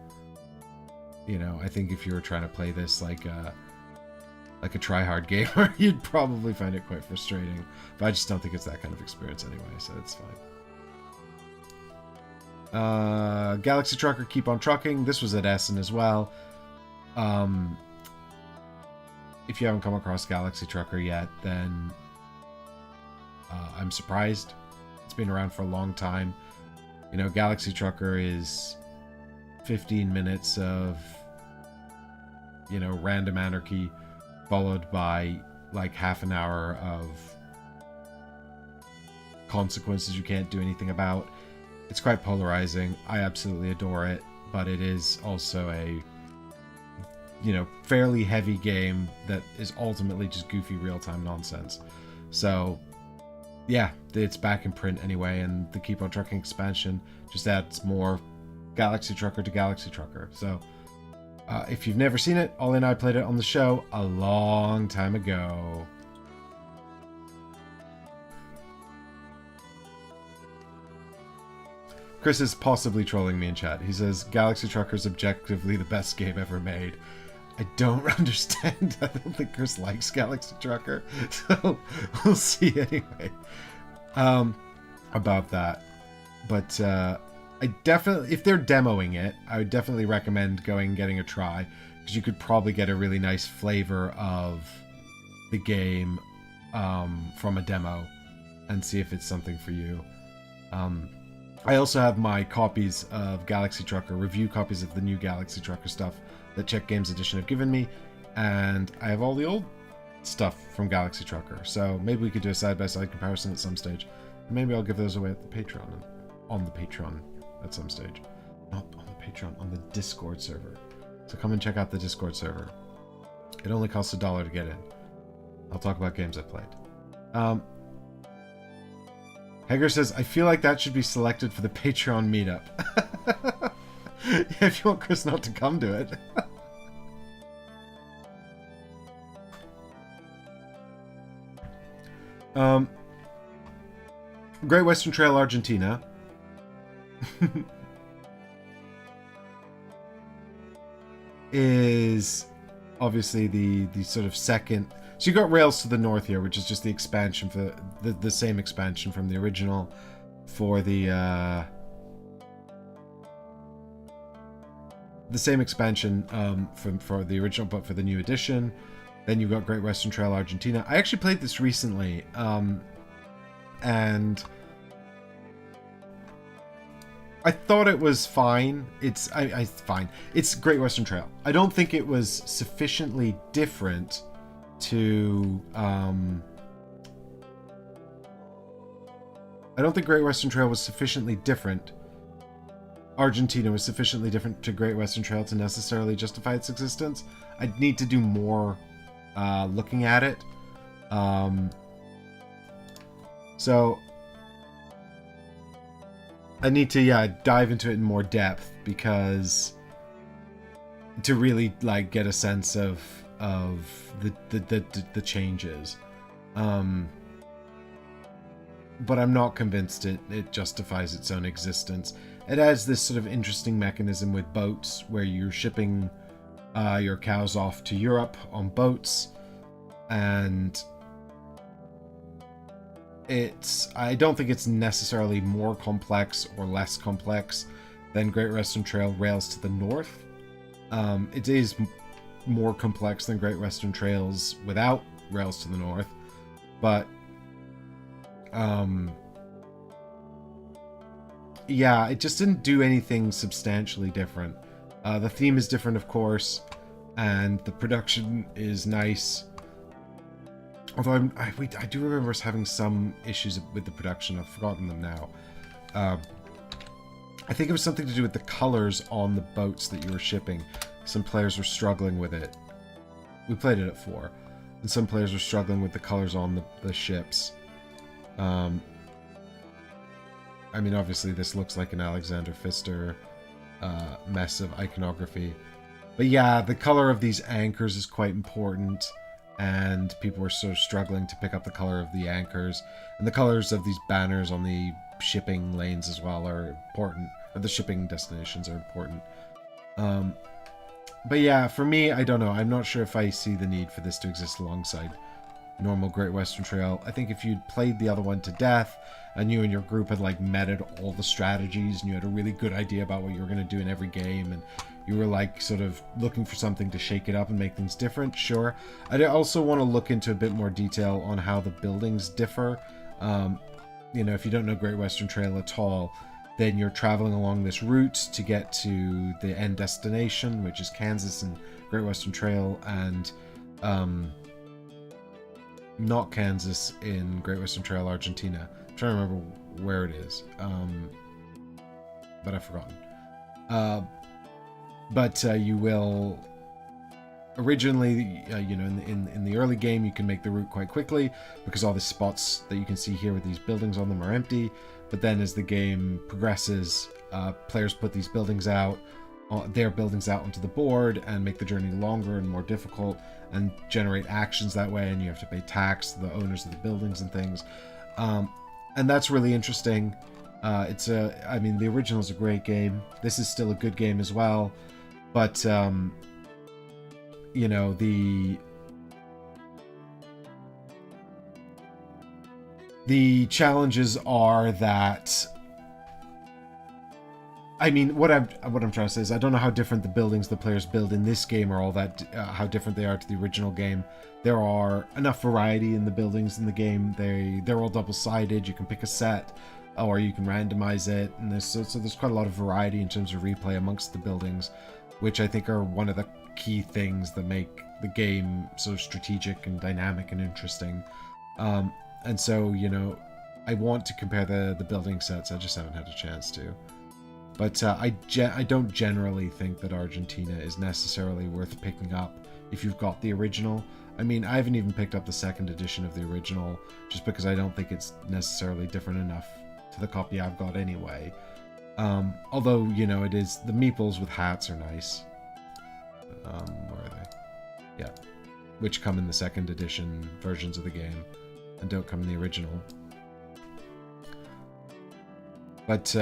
You know, I think if you were trying to play this like a try-hard gamer, you'd probably find it quite frustrating. But I just don't think it's that kind of experience anyway, so it's fine. Galaxy Trucker, Keep on Trucking. This was at Essen as well. If you haven't come across Galaxy Trucker yet, then I'm surprised. It's been around for a long time. You know, Galaxy Trucker is 15 minutes of, you know, random anarchy, followed by like half an hour of consequences you can't do anything about. It's quite polarizing. I absolutely adore it, but it is also a, you know, fairly heavy game that is ultimately just goofy real-time nonsense. So yeah, it's back in print anyway, and the Keep on Trucking expansion just adds more Galaxy Trucker to Galaxy Trucker. So if you've never seen it, Ollie and I played it on the show a long time ago. Chris is possibly trolling me in chat. He says, Galaxy Trucker is objectively the best game ever made. I don't understand. I don't think Chris likes Galaxy Trucker. So, we'll see anyway. About that. But, I definitely, if they're demoing it, I would definitely recommend going and getting a try. Because you could probably get a really nice flavor of the game from a demo. And see if it's something for you. I also have my copies of Galaxy Trucker, review copies of the new Galaxy Trucker stuff that Czech Games Edition have given me, and I have all the old stuff from Galaxy Trucker, so maybe we could do a side-by-side comparison at some stage. Maybe I'll give those away at the Patreon, on the Patreon at some stage. Not on the Patreon, on the Discord server. So come and check out the Discord server. It only costs $1 to get in. I'll talk about games I've played. Hager says, I feel like that should be selected for the Patreon meetup. Yeah, if you want Chris not to come to it. Great Western Trail, Argentina. Is obviously the sort of second. So you got Rails to the North here, which is just the expansion for the same expansion from the original for the same expansion for the original, but for the new edition. Then you've got Great Western Trail Argentina. I actually played this recently, and I thought it was fine. It's fine. It's Great Western Trail. I don't think it was sufficiently different to I don't think Great Western Trail was sufficiently different. Argentina was sufficiently different to Great Western Trail to necessarily justify its existence. I'd need to do more looking at it. So I need to dive into it in more depth, because to really like get a sense of the changes. But I'm not convinced it justifies its own existence. It has this sort of interesting mechanism with boats where you're shipping your cows off to Europe on boats, and I don't think it's necessarily more complex or less complex than Great Western Trail Rails to the North. It is more complex than Great Western Trails without Rails to the North, but yeah, it just didn't do anything substantially different. The theme is different, of course, and the production is nice. Although I do remember us having some issues with the production. I've forgotten them now. I think it was something to do with the colors on the boats that you were shipping. Some players were struggling with it. We played it at 4. And some players were struggling with the colors on the ships. I mean, obviously this looks like an Alexander Pfister mess of iconography. But yeah, the color of these anchors is quite important. And people were so struggling to pick up the color of the anchors. And the colors of these banners on the shipping lanes as well are important. Or the shipping destinations are important. But yeah, for me, I don't know. I'm not sure if I see the need for this to exist alongside normal Great Western Trail. I think if you'd played the other one to death, and you and your group had like meted all the strategies, and you had a really good idea about what you were going to do in every game, and you were like sort of looking for something to shake it up and make things different, sure. I also want to look into a bit more detail on how the buildings differ. You know, if you don't know Great Western Trail at all, then you're traveling along this route to get to the end destination, which is Kansas and Great Western Trail, and not Kansas in Great Western Trail, Argentina. I'm trying to remember where it is, but I've forgotten. But you will originally, you know, in the early game, you can make the route quite quickly because all the spots that you can see here with these buildings on them are empty. But then as the game progresses, players put these buildings out, their buildings out onto the board and make the journey longer and more difficult and generate actions that way. And you have to pay tax to the owners of the buildings and things. And that's really interesting. I mean, the original is a great game. This is still a good game as well. But, you know, the challenges are that, I mean, what I'm trying to say is I don't know how different the buildings the players build in this game are all that, how different they are to the original game. There are enough variety in the buildings in the game. They're all double-sided. You can pick a set, or you can randomize it, and so there's quite a lot of variety in terms of replay amongst the buildings, which I think are one of the key things that make the game so strategic and dynamic and interesting. And so, you know, I want to compare the building sets. I just haven't had a chance to. But I don't generally think that Argentina is necessarily worth picking up if you've got the original. I mean, I haven't even picked up the second edition of the original just because I don't think it's necessarily different enough to the copy I've got anyway. Although, you know, it is, the meeples with hats are nice. Where are they? Yeah. Which come in the second edition versions of the game and don't come in the original. But,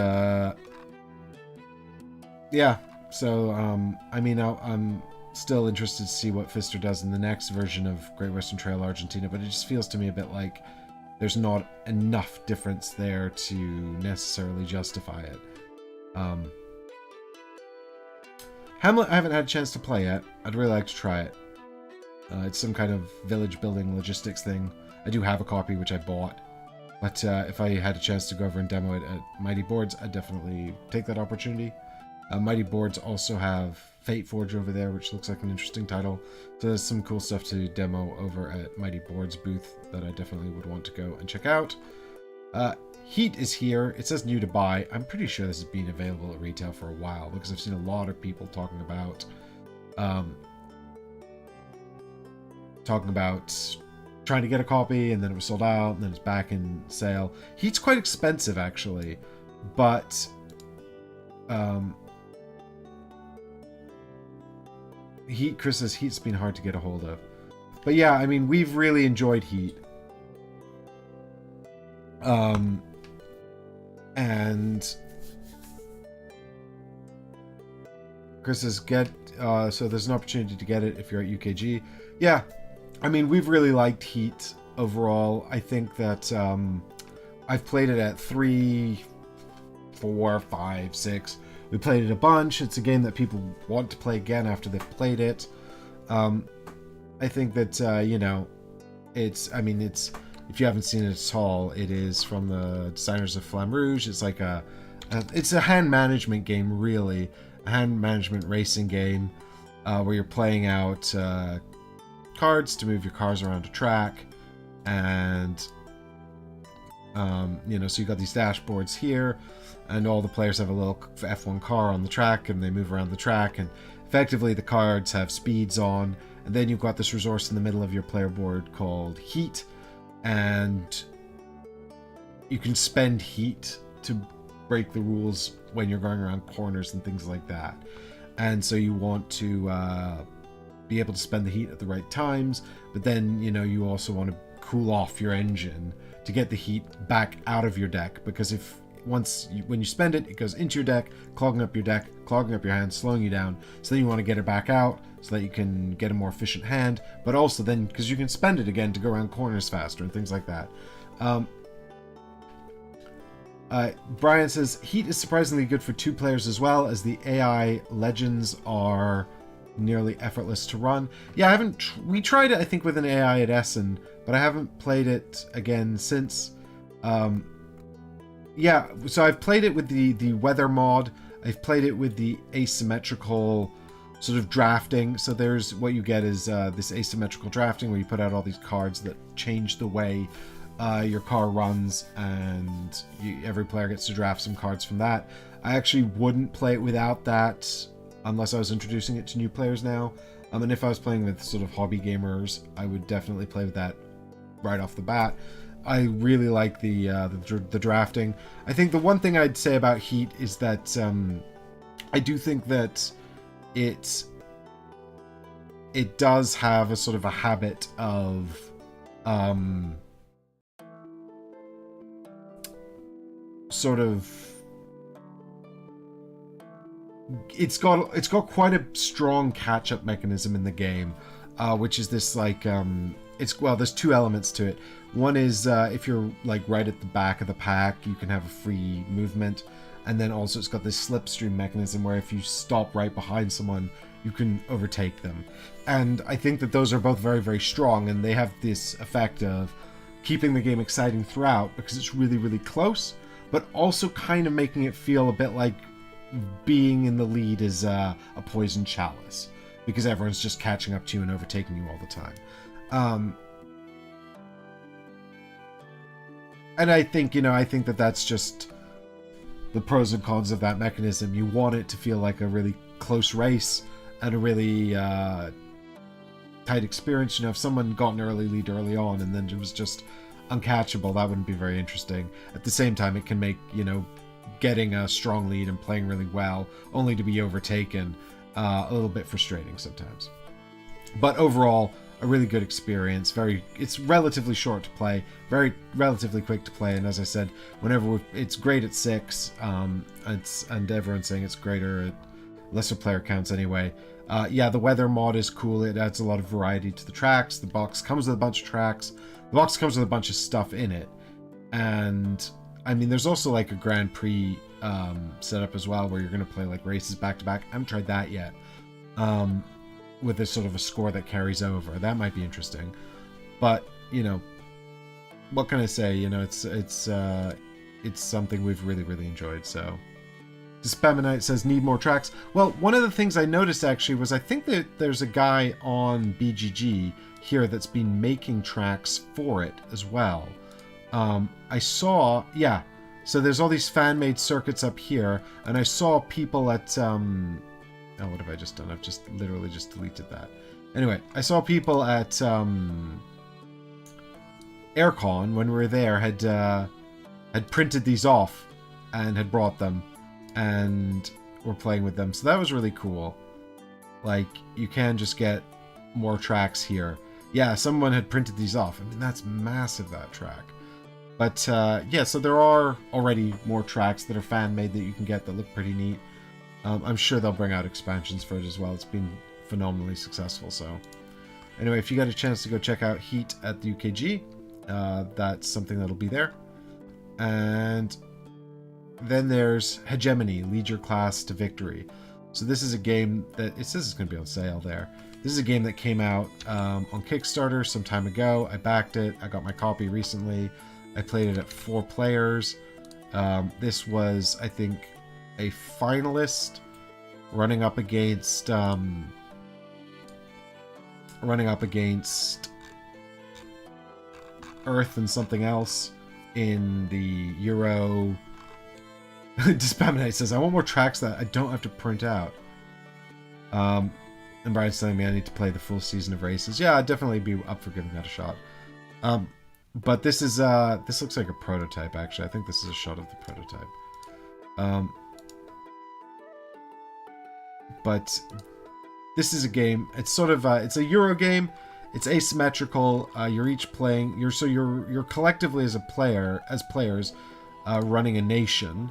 yeah, so, I mean, I'm still interested to see what Pfister does in the next version of Great Western Trail Argentina, but it just feels to me a bit like there's not enough difference there to necessarily justify it. Hamlet I haven't had a chance to play yet. I'd really like to try it. It's some kind of village building logistics thing. I do have a copy which I bought, but if I had a chance to go over and demo it at Mighty Boards, I'd definitely take that opportunity. Mighty Boards also have Fate Forge over there, which looks like an interesting title. So there's some cool stuff to demo over at Mighty Boards booth that I definitely would want to go and check out. Heat is here. It says new to buy. I'm pretty sure this has been available at retail for a while because I've seen a lot of people talking about trying to get a copy, and then it was sold out, and then it's back in sale. Heat's quite expensive actually, but Chris says Heat's been hard to get a hold of. But yeah, I mean, we've really enjoyed Heat. And Chris says so there's an opportunity to get it if you're at UKG. Yeah, I mean, we've really liked Heat overall. I think that I've played it at 3, 4, 5, 6. We played it a bunch. It's a game that people want to play again after they've played it. I think that, you know, if you haven't seen it at all, it is from the designers of Flamme Rouge. It's like it's a hand management game, really. A hand management racing game where you're playing out cards to move your cars around a track. And You know, so you got these dashboards here, and all the players have a little F1 car on the track, and they move around the track, and effectively the cards have speeds on. And then you've got this resource in the middle of your player board called heat, and you can spend heat to break the rules when you're going around corners and things like that. And so you want to be able to spend the heat at the right times, but then, you know, you also want to cool off your engine to get the heat back out of your deck, because when you spend it, it goes into your deck, clogging up your deck, clogging up your hand, slowing you down. So then you want to get it back out so that you can get a more efficient hand, but also then because you can spend it again to go around corners faster and things like that. Brian says heat is surprisingly good for 2 players as well, as the AI legends are nearly effortless to run. Yeah, we tried it, I think, with an AI at Essen, but I haven't played it again since. Yeah, so I've played it with the weather mod. I've played it with the asymmetrical sort of drafting. So there's what you get is this asymmetrical drafting where you put out all these cards that change the way your car runs, and every player gets to draft some cards from that. I actually wouldn't play it without that unless I was introducing it to new players now. And if I was playing with sort of hobby gamers, I would definitely play with that right off the bat. I really like the drafting. I think the one thing I'd say about Heat is that I do think that it does have a sort of a habit of sort of it's got quite a strong catch-up mechanism in the game, which is this like there's 2 elements to it. One is if you're like right at the back of the pack, you can have a free movement, and then also it's got this slipstream mechanism where if you stop right behind someone, you can overtake them. And I think that those are both very, very strong, and they have this effect of keeping the game exciting throughout because it's really, really close, but also kind of making it feel a bit like being in the lead is a poison chalice, because everyone's just catching up to you and overtaking you all the time. And I think that that's just the pros and cons of that mechanism. You want it to feel like a really close race and a really tight experience. You know, if someone got an early lead early on and then it was just uncatchable, that wouldn't be very interesting. At the same time, it can make, you know, getting a strong lead and playing really well only to be overtaken a little bit frustrating sometimes. But overall, a really good experience. It's relatively short to play, relatively quick to play, and as I said, it's great at 6. And everyone's saying it's greater at lesser player counts anyway. Yeah, the weather mod is cool. It adds a lot of variety to the tracks. The box comes with a bunch of tracks. The box comes with a bunch of stuff in it, and I mean, there's also like a Grand Prix setup as well, where you're going to play like races back to back. I haven't tried that yet. With this sort of a score that carries over, that might be interesting. But you know, what can I say? You know, it's something we've really, really enjoyed. So, Spaminite says need more tracks. Well, one of the things I noticed actually was I think that there's a guy on BGG here that's been making tracks for it as well. I saw, yeah. So there's all these fan-made circuits up here, and I saw people at oh, what have I just done? I've just literally just deleted that. Anyway, I saw people at Aircon when we were there had printed these off and had brought them and were playing with them. So that was really cool. Like, you can just get more tracks here. Yeah, someone had printed these off. I mean, that's massive, that track. But yeah, so there are already more tracks that are fan-made that you can get that look pretty neat. I'm sure they'll bring out expansions for it as well. It's been phenomenally successful. So anyway, if you got a chance to go check out Heat at the UKG, that's something that'll be there. And then there's Hegemony, Lead Your Class to Victory. So this is a game that, it says it's going to be on sale there. This is a game that came out on Kickstarter some time ago. I backed it. I got my copy recently. I played it at 4 players. This was, I think, a finalist running up against Earth and something else. in the Euro. Dispaminate says, I want more tracks that I don't have to print out. And Brian's telling me I need to play the full season of races. Yeah, I'd definitely be up for giving that a shot. But this is this looks like a prototype, actually. I think this is a shot of the prototype. But this is a game. It's sort of it's a Euro game. It's asymmetrical. You're each playing. You're collectively as players running a nation,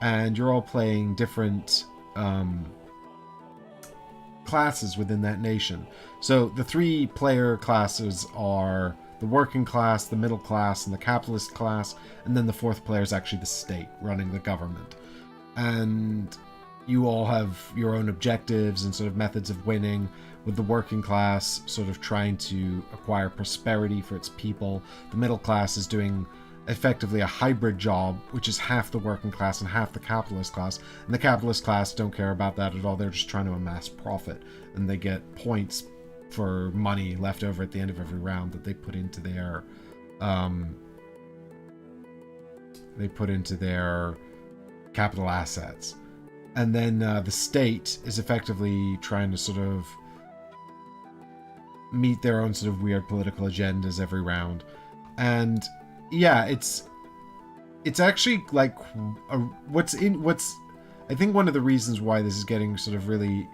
and you're all playing different classes within that nation. So the 3 player classes are the working class, the middle class, and the capitalist class, and then the 4th player is actually the state running the government. And you all have your own objectives and sort of methods of winning, with the working class sort of trying to acquire prosperity for its people. The middle class is doing effectively a hybrid job, which is half the working class and half the capitalist class. And the capitalist class don't care about that at all. They're just trying to amass profit, and they get points for money left over at the end of every round that they put into their capital assets. And then the state is effectively trying to sort of meet their own sort of weird political agendas every round. And yeah, it's actually like I think one of the reasons why this is getting sort of really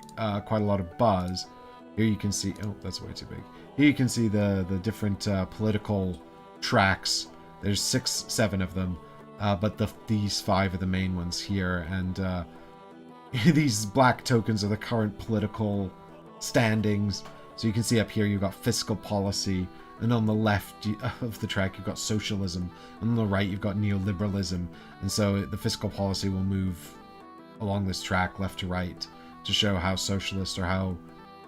quite a lot of buzz. Here you can see, oh, that's way too big. Here you can see the different political tracks. There's 7 of them, but these 5 are the main ones here, and these black tokens are the current political standings. So you can see up here you've got fiscal policy, and on the left of the track you've got socialism, and on the right you've got neoliberalism. And so the fiscal policy will move along this track left to right to show how socialist or how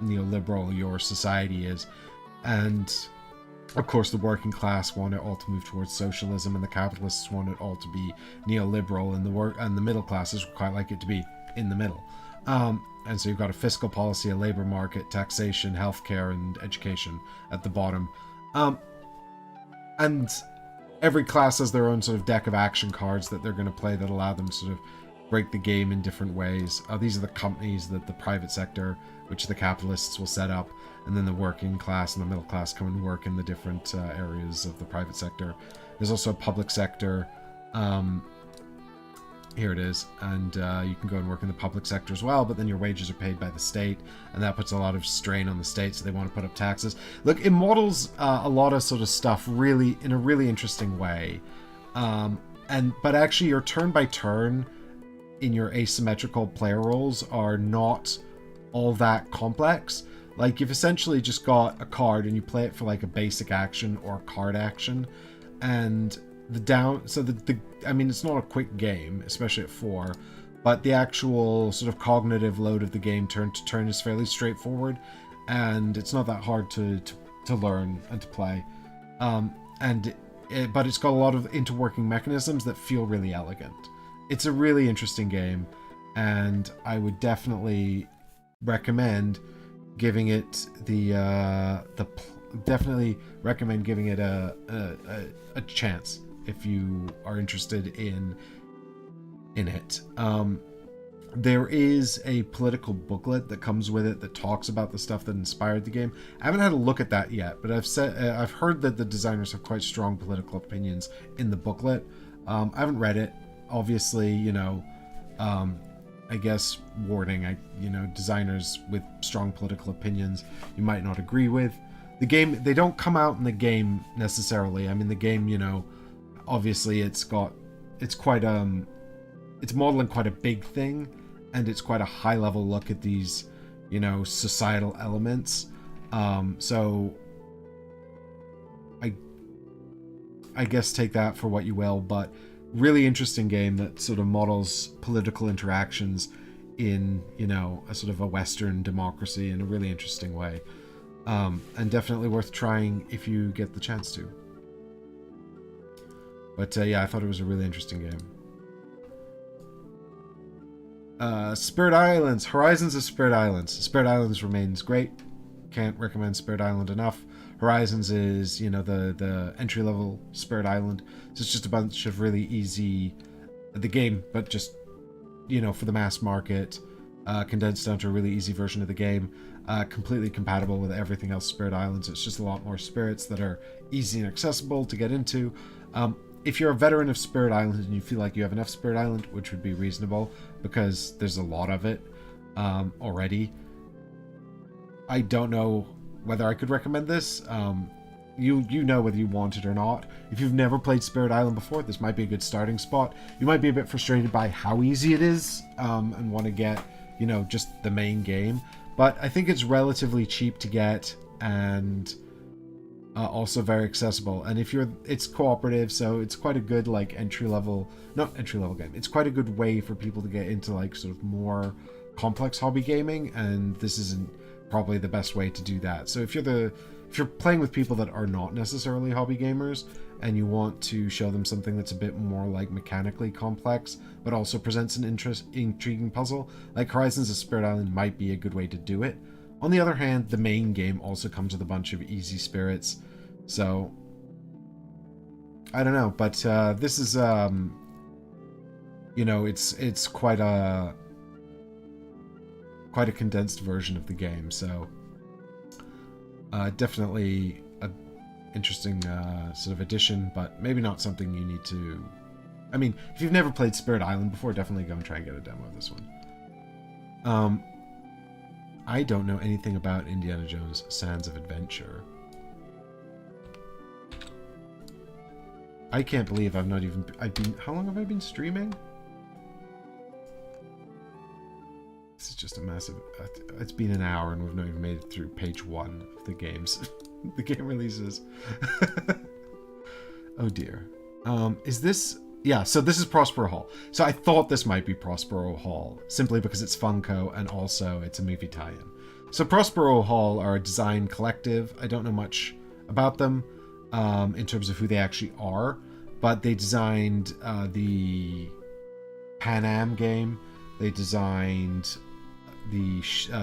neoliberal your society is. And of course the working class want it all to move towards socialism, and the capitalists want it all to be neoliberal, and the middle classes quite like it to be in the middle. And so you've got a fiscal policy, a labor market, taxation, healthcare, and education at the bottom. And every class has their own sort of deck of action cards that they're going to play that allow them to sort of break the game in different ways. These are the companies that the private sector, which the capitalists will set up, and then the working class and the middle class come and work in the different areas of the private sector. There's also a public sector. Here it is, and you can go and work in the public sector as well, but then your wages are paid by the state, and that puts a lot of strain on the state, so they want to put up taxes. Look, it models a lot of sort of stuff really in a really interesting way, but actually your turn by turn in your asymmetrical player roles are not all that complex. Like, you've essentially just got a card and you play it for like a basic action or card action, and I mean, it's not a quick game, especially at 4, but the actual sort of cognitive load of the game turn to turn is fairly straightforward, and it's not that hard to learn and to play. But it's got a lot of interworking mechanisms that feel really elegant. It's a really interesting game, and I would definitely recommend giving it definitely recommend giving it a chance if you are interested in it. There is a political booklet that comes with it that talks about the stuff that inspired the game. I haven't had a look at that yet, but I've heard that the designers have quite strong political opinions in the booklet. I haven't read it. Obviously, I guess warning, designers with strong political opinions you might not agree with. The game, they don't come out in the game necessarily. I mean, the game, obviously it's modeling quite a big thing, and it's quite a high level look at these, societal elements. So I guess take that for what you will, but really interesting game that sort of models political interactions in, a sort of a Western democracy in a really interesting way. And definitely worth trying if you get the chance to. But yeah, I thought it was a really interesting game. Spirit Islands, Horizons of Spirit Islands. Spirit Islands remains great. Can't recommend Spirit Island enough. Horizons is, you know, the entry-level Spirit Island. So it's just a bunch of really easy... The game, but just, you know, for the mass market, condensed down to a really easy version of the game. Completely compatible with everything else Spirit Islands. It's just a lot more spirits that are easy and accessible to get into. If you're a veteran of Spirit Island and you feel like you have enough Spirit Island, which would be reasonable, because there's a lot of it already, I don't know whether I could recommend this. You know whether you want it or not. If you've never played Spirit Island before, this might be a good starting spot. You might be a bit frustrated by how easy it is, and want to get, you know, just the main game. But I think it's relatively cheap to get, and also very accessible. And if it's cooperative, so it's quite a good, like, not entry-level game. It's quite a good way for people to get into, like, sort of more complex hobby gaming, and this isn't probably the best way to do that. So if you're playing with people that are not necessarily hobby gamers and you want to show them something that's a bit more like mechanically complex but also presents an intriguing puzzle, like Horizons of Spirit Island might be a good way to do it. On the other hand, the main game also comes with a bunch of easy spirits, so I don't know, but this is you know, it's quite a condensed version of the game, so definitely a interesting sort of addition, but maybe not something you need to... I mean, if you've never played Spirit Island before, definitely go and try and get a demo of this one. I don't know anything about Indiana Jones Sands of Adventure. I can't believe I've been... How long have I been streaming? This is just a massive... It's been an hour and we've not even made it through page 1 of the games. The game releases. Oh dear. Is this... Yeah, so this is Prospero Hall. So I thought this might be Prospero Hall, simply because it's Funko and also it's a movie tie-in. So Prospero Hall are a design collective. I don't know much about them in terms of who they actually are, but they designed the Pan Am game. They designed the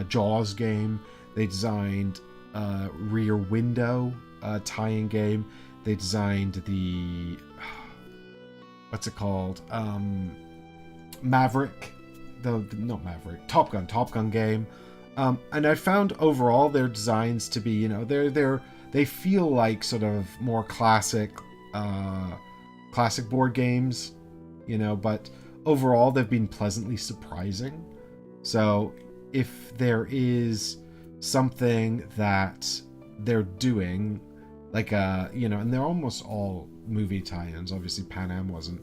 Jaws game. They designed Rear Window tie-in game. They designed the... what's it called? Maverick. Not Maverick. Top Gun game. And I found overall their designs to be, you know, they feel like sort of more classic board games, you know, but overall they've been pleasantly surprising. So if there is something that they're doing, like you know, and they're almost all movie tie-ins. Obviously Pan Am wasn't,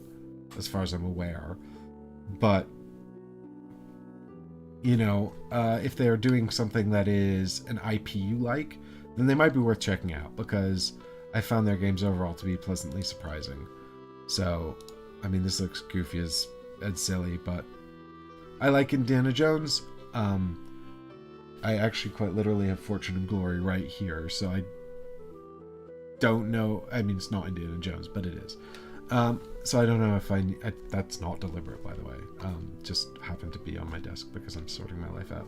as far as I'm aware, but you know, if they're doing something that is an IP you like, then they might be worth checking out, because I found their games overall to be pleasantly surprising. So I mean, this looks goofy and silly, but I like Indiana Jones. I actually quite literally have Fortune and Glory right here, so I don't know. I mean, it's not Indiana Jones, but it is. So I don't know if that's not deliberate, by the way. Just happened to be on my desk because I'm sorting my life out.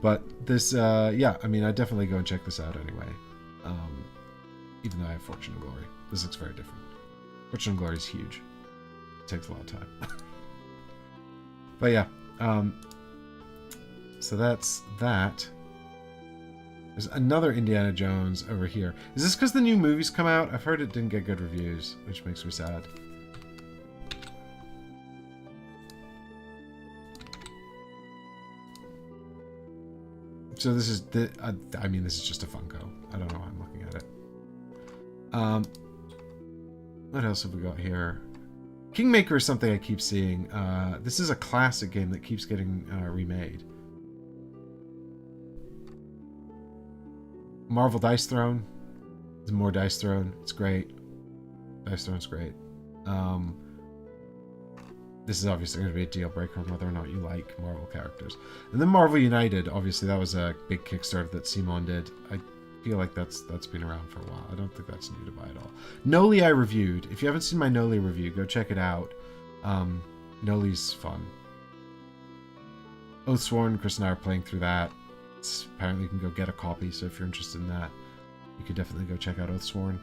But this, yeah, I mean, I'd definitely go and check this out anyway. Even though I have Fortune and Glory. This looks very different. Fortune and Glory is huge. It takes a lot of time. But yeah, so that's that. There's another Indiana Jones over here. Is this because the new movies come out? I've heard it didn't get good reviews, which makes me sad. So this is the... I mean, this is just a Funko. I don't know why I'm looking at it. What else have we got here? Kingmaker is something I keep seeing. This is a classic game that keeps getting remade. Marvel Dice Throne. There's more Dice Throne. It's great. Dice Throne's great. This is obviously going to be a deal breaker on whether or not you like Marvel characters. And then Marvel United. Obviously, that was a big Kickstarter that Simon did. I feel like that's been around for a while. I don't think that's new to buy at all. Noli I reviewed. If you haven't seen my Noli review, go check it out. Noli's fun. Oathsworn, Chris and I are playing through that. Apparently you can go get a copy, so if you're interested in that. you could definitely go check out Oathsworn.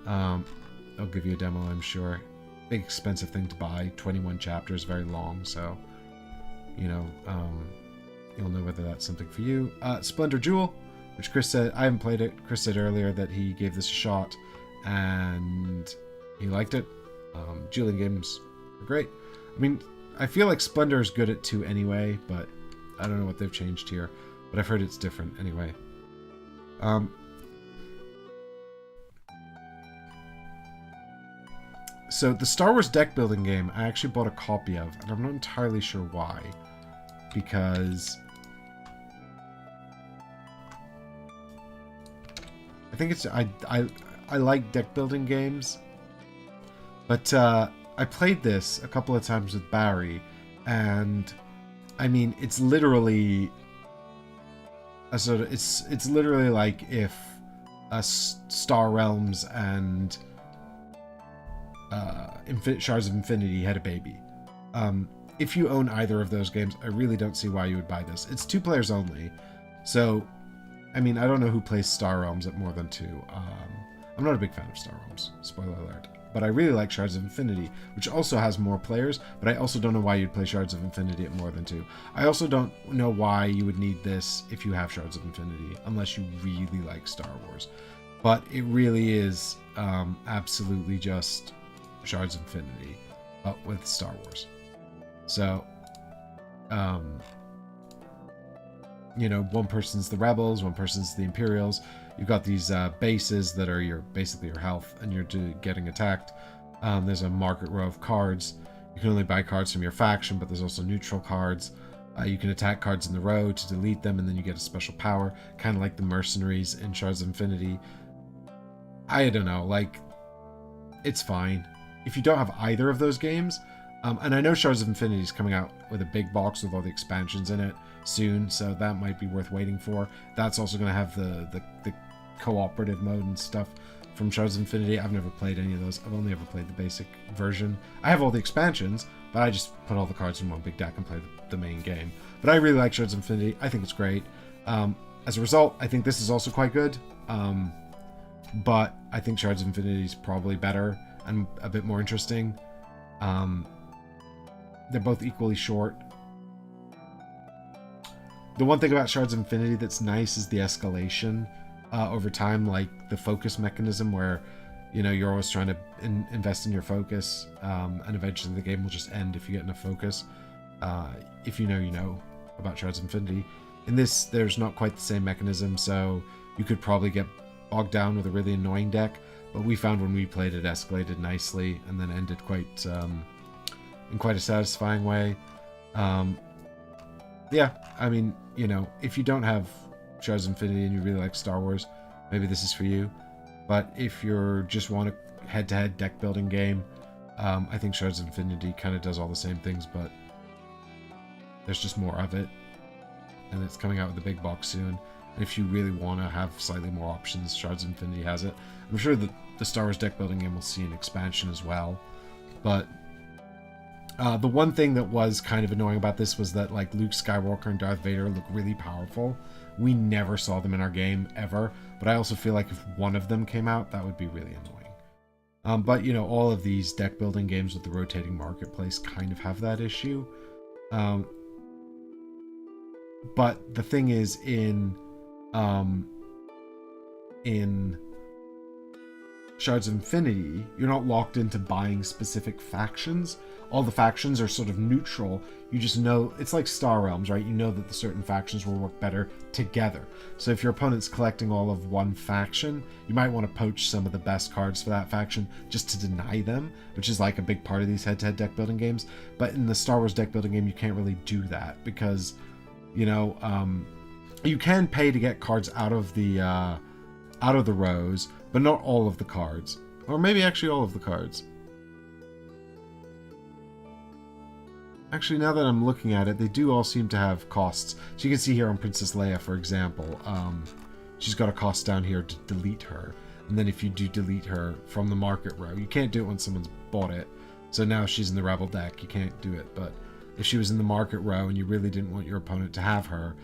I'll give you a demo, I'm sure. Big expensive thing to buy, 21 chapters, very long, so you know, you'll know whether that's something for you. Splendor Jewel, which Chris said, I haven't played it. Chris said earlier that he gave this a shot and he liked it. Dueling games are great. I mean, I feel like Splendor is good at 2 anyway, but I don't know what they've changed here. But I've heard it's different anyway. So the Star Wars deck building game, I actually bought a copy of, and I'm not entirely sure why. Because I think it's I like deck building games, but I played this a couple of times with Barry, and I mean it's literally a sort of it's literally like if Star Realms and Shards of Infinity had a baby. If you own either of those games, I really don't see why you would buy this. It's 2 players only, so I mean, I don't know who plays Star Realms at more than 2. I'm not a big fan of Star Realms, spoiler alert. But I really like Shards of Infinity, which also has more players, but I also don't know why you'd play Shards of Infinity at more than 2. I also don't know why you would need this if you have Shards of Infinity, unless you really like Star Wars. But it really is absolutely just Shards of Infinity, but with Star Wars. So, you know, one person's the Rebels, one person's the Imperials. You've got these bases that are basically your health, and you're getting attacked. There's a market row of cards. You can only buy cards from your faction, but there's also neutral cards. You can attack cards in the row to delete them, and then you get a special power, kind of like the mercenaries in Shards of Infinity. I don't know, like, it's fine. If you don't have either of those games, and I know Shards of Infinity is coming out with a big box with all the expansions in it soon, so that might be worth waiting for. That's also going to have the cooperative mode and stuff from Shards of Infinity. I've never played any of those. I've only ever played the basic version. I have all the expansions, but I just put all the cards in one big deck and play the main game. But I really like Shards of Infinity. I think it's great. As a result, I think this is also quite good. But I think Shards of Infinity is probably better and a bit more interesting. They're both equally short. The one thing about Shards of Infinity that's nice is the escalation over time, like the focus mechanism where, you know, you're always trying to invest in your focus, and eventually the game will just end if you get enough focus. If you know about Shards of Infinity. In this, there's not quite the same mechanism, so you could probably get bogged down with a really annoying deck, but we found when we played it escalated nicely and then ended quite in quite a satisfying way. Yeah, I mean, you know, if you don't have Shards of Infinity and you really like Star Wars, maybe this is for you. But if you just want a head-to-head deck building game, I think Shards of Infinity kind of does all the same things, but there's just more of it. And it's coming out with a big box soon. And if you really want to have slightly more options, Shards of Infinity has it. I'm sure that the Star Wars deck building game will see an expansion as well. But the one thing that was kind of annoying about this was that, like, Luke Skywalker and Darth Vader look really powerful. We never saw them in our game, ever. But I also feel like if one of them came out, that would be really annoying. But, you know, all of these deck building games with the rotating marketplace kind of have that issue. But the thing is, in Shards of Infinity, you're not locked into buying specific factions. All the factions are sort of neutral. You just know, it's like Star Realms, right? You know that the certain factions will work better together. So if your opponent's collecting all of one faction, you might want to poach some of the best cards for that faction just to deny them, which is like a big part of these head-to-head deck building games. But in the Star Wars deck building game, you can't really do that because, you know, you can pay to get cards out of the rows, but not all of the cards. Or maybe actually all of the cards. Actually, now that I'm looking at it, they do all seem to have costs. So you can see here on Princess Leia, for example, she's got a cost down here to delete her. And then if you do delete her from the market row, you can't do it when someone's bought it. So now she's in the Rebel deck, you can't do it. But if she was in the market row and you really didn't want your opponent to have her,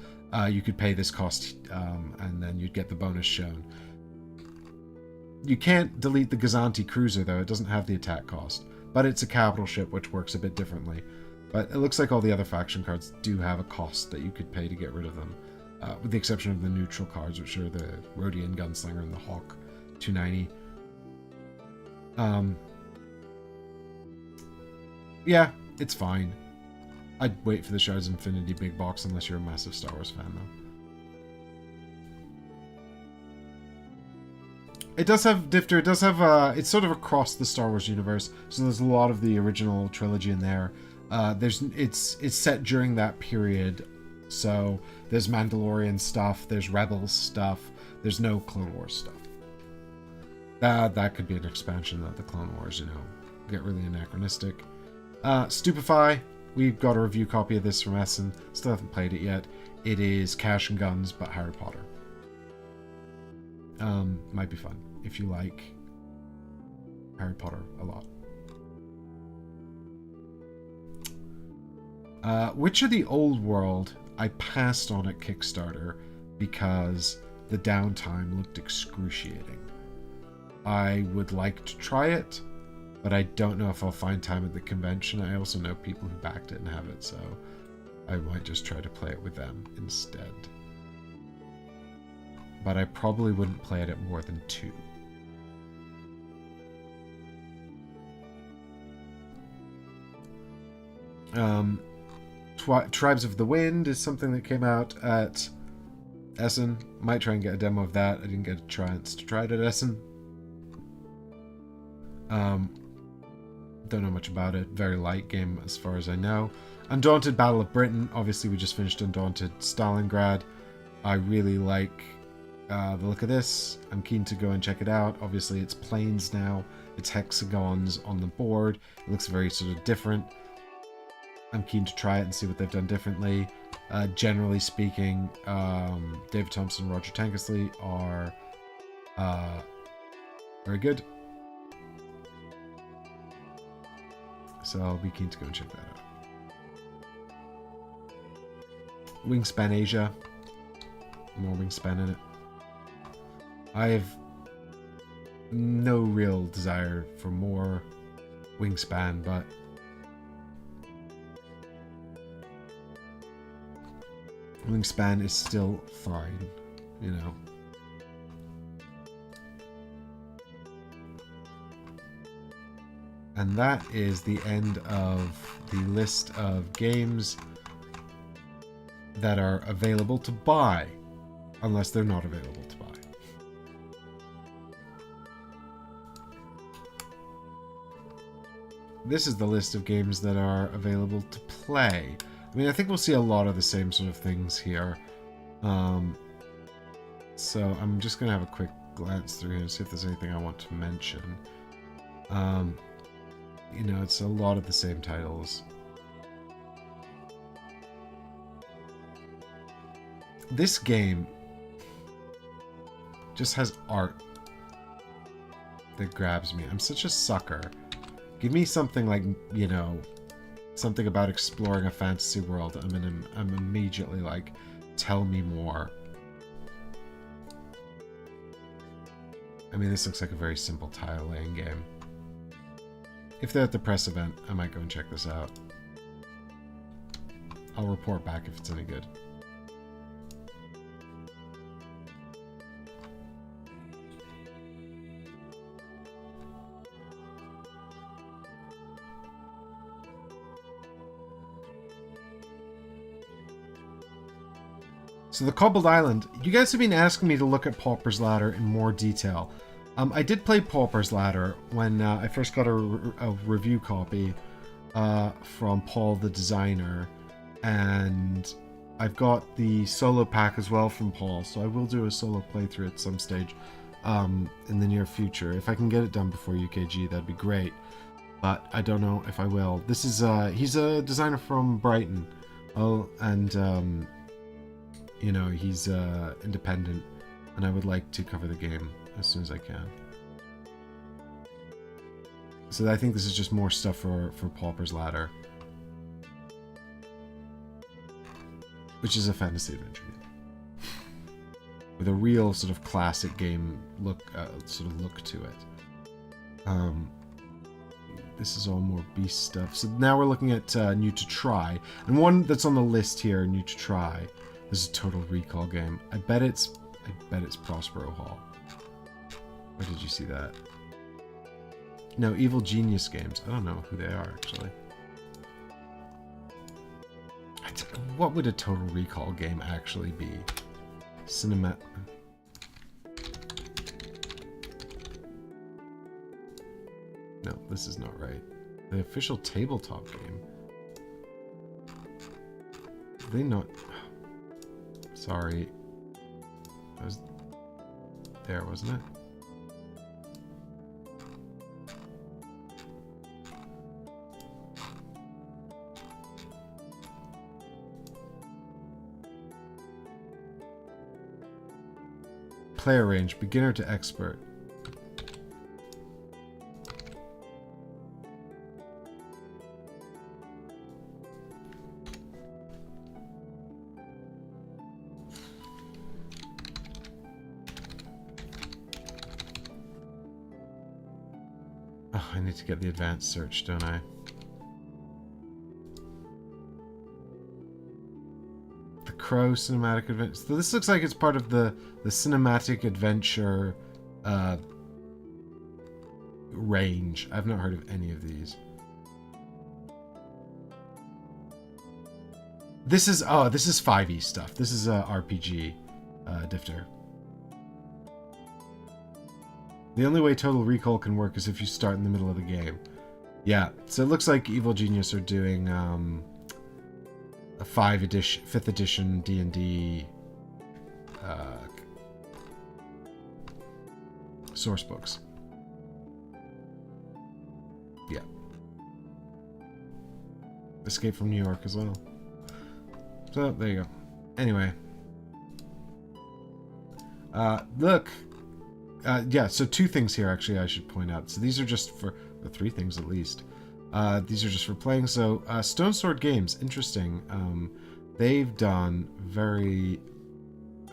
you could pay this cost, and then you'd get the bonus shown. You can't delete the Gazanti cruiser, though. It doesn't have the attack cost. But it's a capital ship, which works a bit differently. But it looks like all the other faction cards do have a cost that you could pay to get rid of them. With the exception of the neutral cards, which are the Rhodian Gunslinger and the Hawk 290. Yeah, it's fine. I'd wait for the Shards of Infinity big box unless you're a massive Star Wars fan, though. It does have Difter. It does have it's sort of across the Star Wars universe, so there's a lot of the original trilogy in there. It's set during that period, so there's Mandalorian stuff, there's Rebels stuff, there's no Clone Wars stuff. That could be an expansion of the Clone Wars, you know, get really anachronistic. Stupefy, we've got a review copy of this from Essen. Still haven't played it yet. It is Cash and Guns, but Harry Potter. Might be fun if you like Harry Potter a lot. Witcher the Old World, I passed on at Kickstarter because the downtime looked excruciating. I would like to try it, but I don't know if I'll find time at the convention. I also know people who backed it and have it, so I might just try to play it with them instead. But I probably wouldn't play it at more than 2. Tribes of the Wind is something that came out at Essen. Might try and get a demo of that. I didn't get a chance to try it at Essen. Don't know much about it. Very light game as far as I know. Undaunted Battle of Britain. Obviously we just finished Undaunted Stalingrad. I really like the look of this. I'm keen to go and check it out. Obviously it's planes now. It's hexagons on the board. It looks very sort of different. I'm keen to try it and see what they've done differently. Generally speaking, David Thompson and Roger Tankersley are very good. So I'll be keen to go and check that out. Wingspan Asia. More Wingspan in it. I have no real desire for more Wingspan, but Wingspan is still fine, you know. And that is the end of the list of games that are available to buy, unless they're not available to buy. This is the list of games that are available to play. I mean, I think we'll see a lot of the same sort of things here. So I'm just going to have a quick glance through here and see if there's anything I want to mention. You know, it's a lot of the same titles. This game just has art that grabs me. I'm such a sucker. Give me something like, you know, something about exploring a fantasy world. I'm immediately like, tell me more. I mean, this looks like a very simple tile laying game. If they're at the press event, I might go and check this out. I'll report back if it's any good. So the Cobbled Island, you guys have been asking me to look at Pauper's Ladder in more detail. I did play Pauper's Ladder when I first got a review copy from Paul the designer, and I've got the solo pack as well from Paul, so I will do a solo playthrough at some stage in the near future. If I can get it done before UKG, that'd be great, but I don't know if I will. This is he's a designer from Brighton, and you know, he's independent, and I would like to cover the game as soon as I can. So I think this is just more stuff for Pauper's Ladder, which is a fantasy adventure game. with a real sort of classic game look, sort of look to it. This is all more beast stuff. So now we're looking at New to Try, and one that's on the list here, New to Try. This is a Total Recall game. I bet it's Prospero Hall. Where did you see that? No, Evil Genius Games. I don't know who they are actually. What would a Total Recall game actually be? Cinema. No, this is not right. The official tabletop game. Did they not? Sorry. That was there, wasn't it? Player range, beginner to expert. Oh, I need to get the advanced search, don't I? The Crow Cinematic Adventure. So this looks like it's part of the Cinematic Adventure range. I've not heard of any of these. This is 5e stuff. This is a RPG Difter. The only way Total Recall can work is if you start in the middle of the game. Yeah, so it looks like Evil Genius are doing a 5th edition D&D source books. Yeah. Escape from New York as well. So, there you go. Anyway. Look. Yeah, so 2 things here, actually, I should point out. So these are just for... or 3 things, at least. These are just for playing. So, Stone Sword Games, interesting. They've done a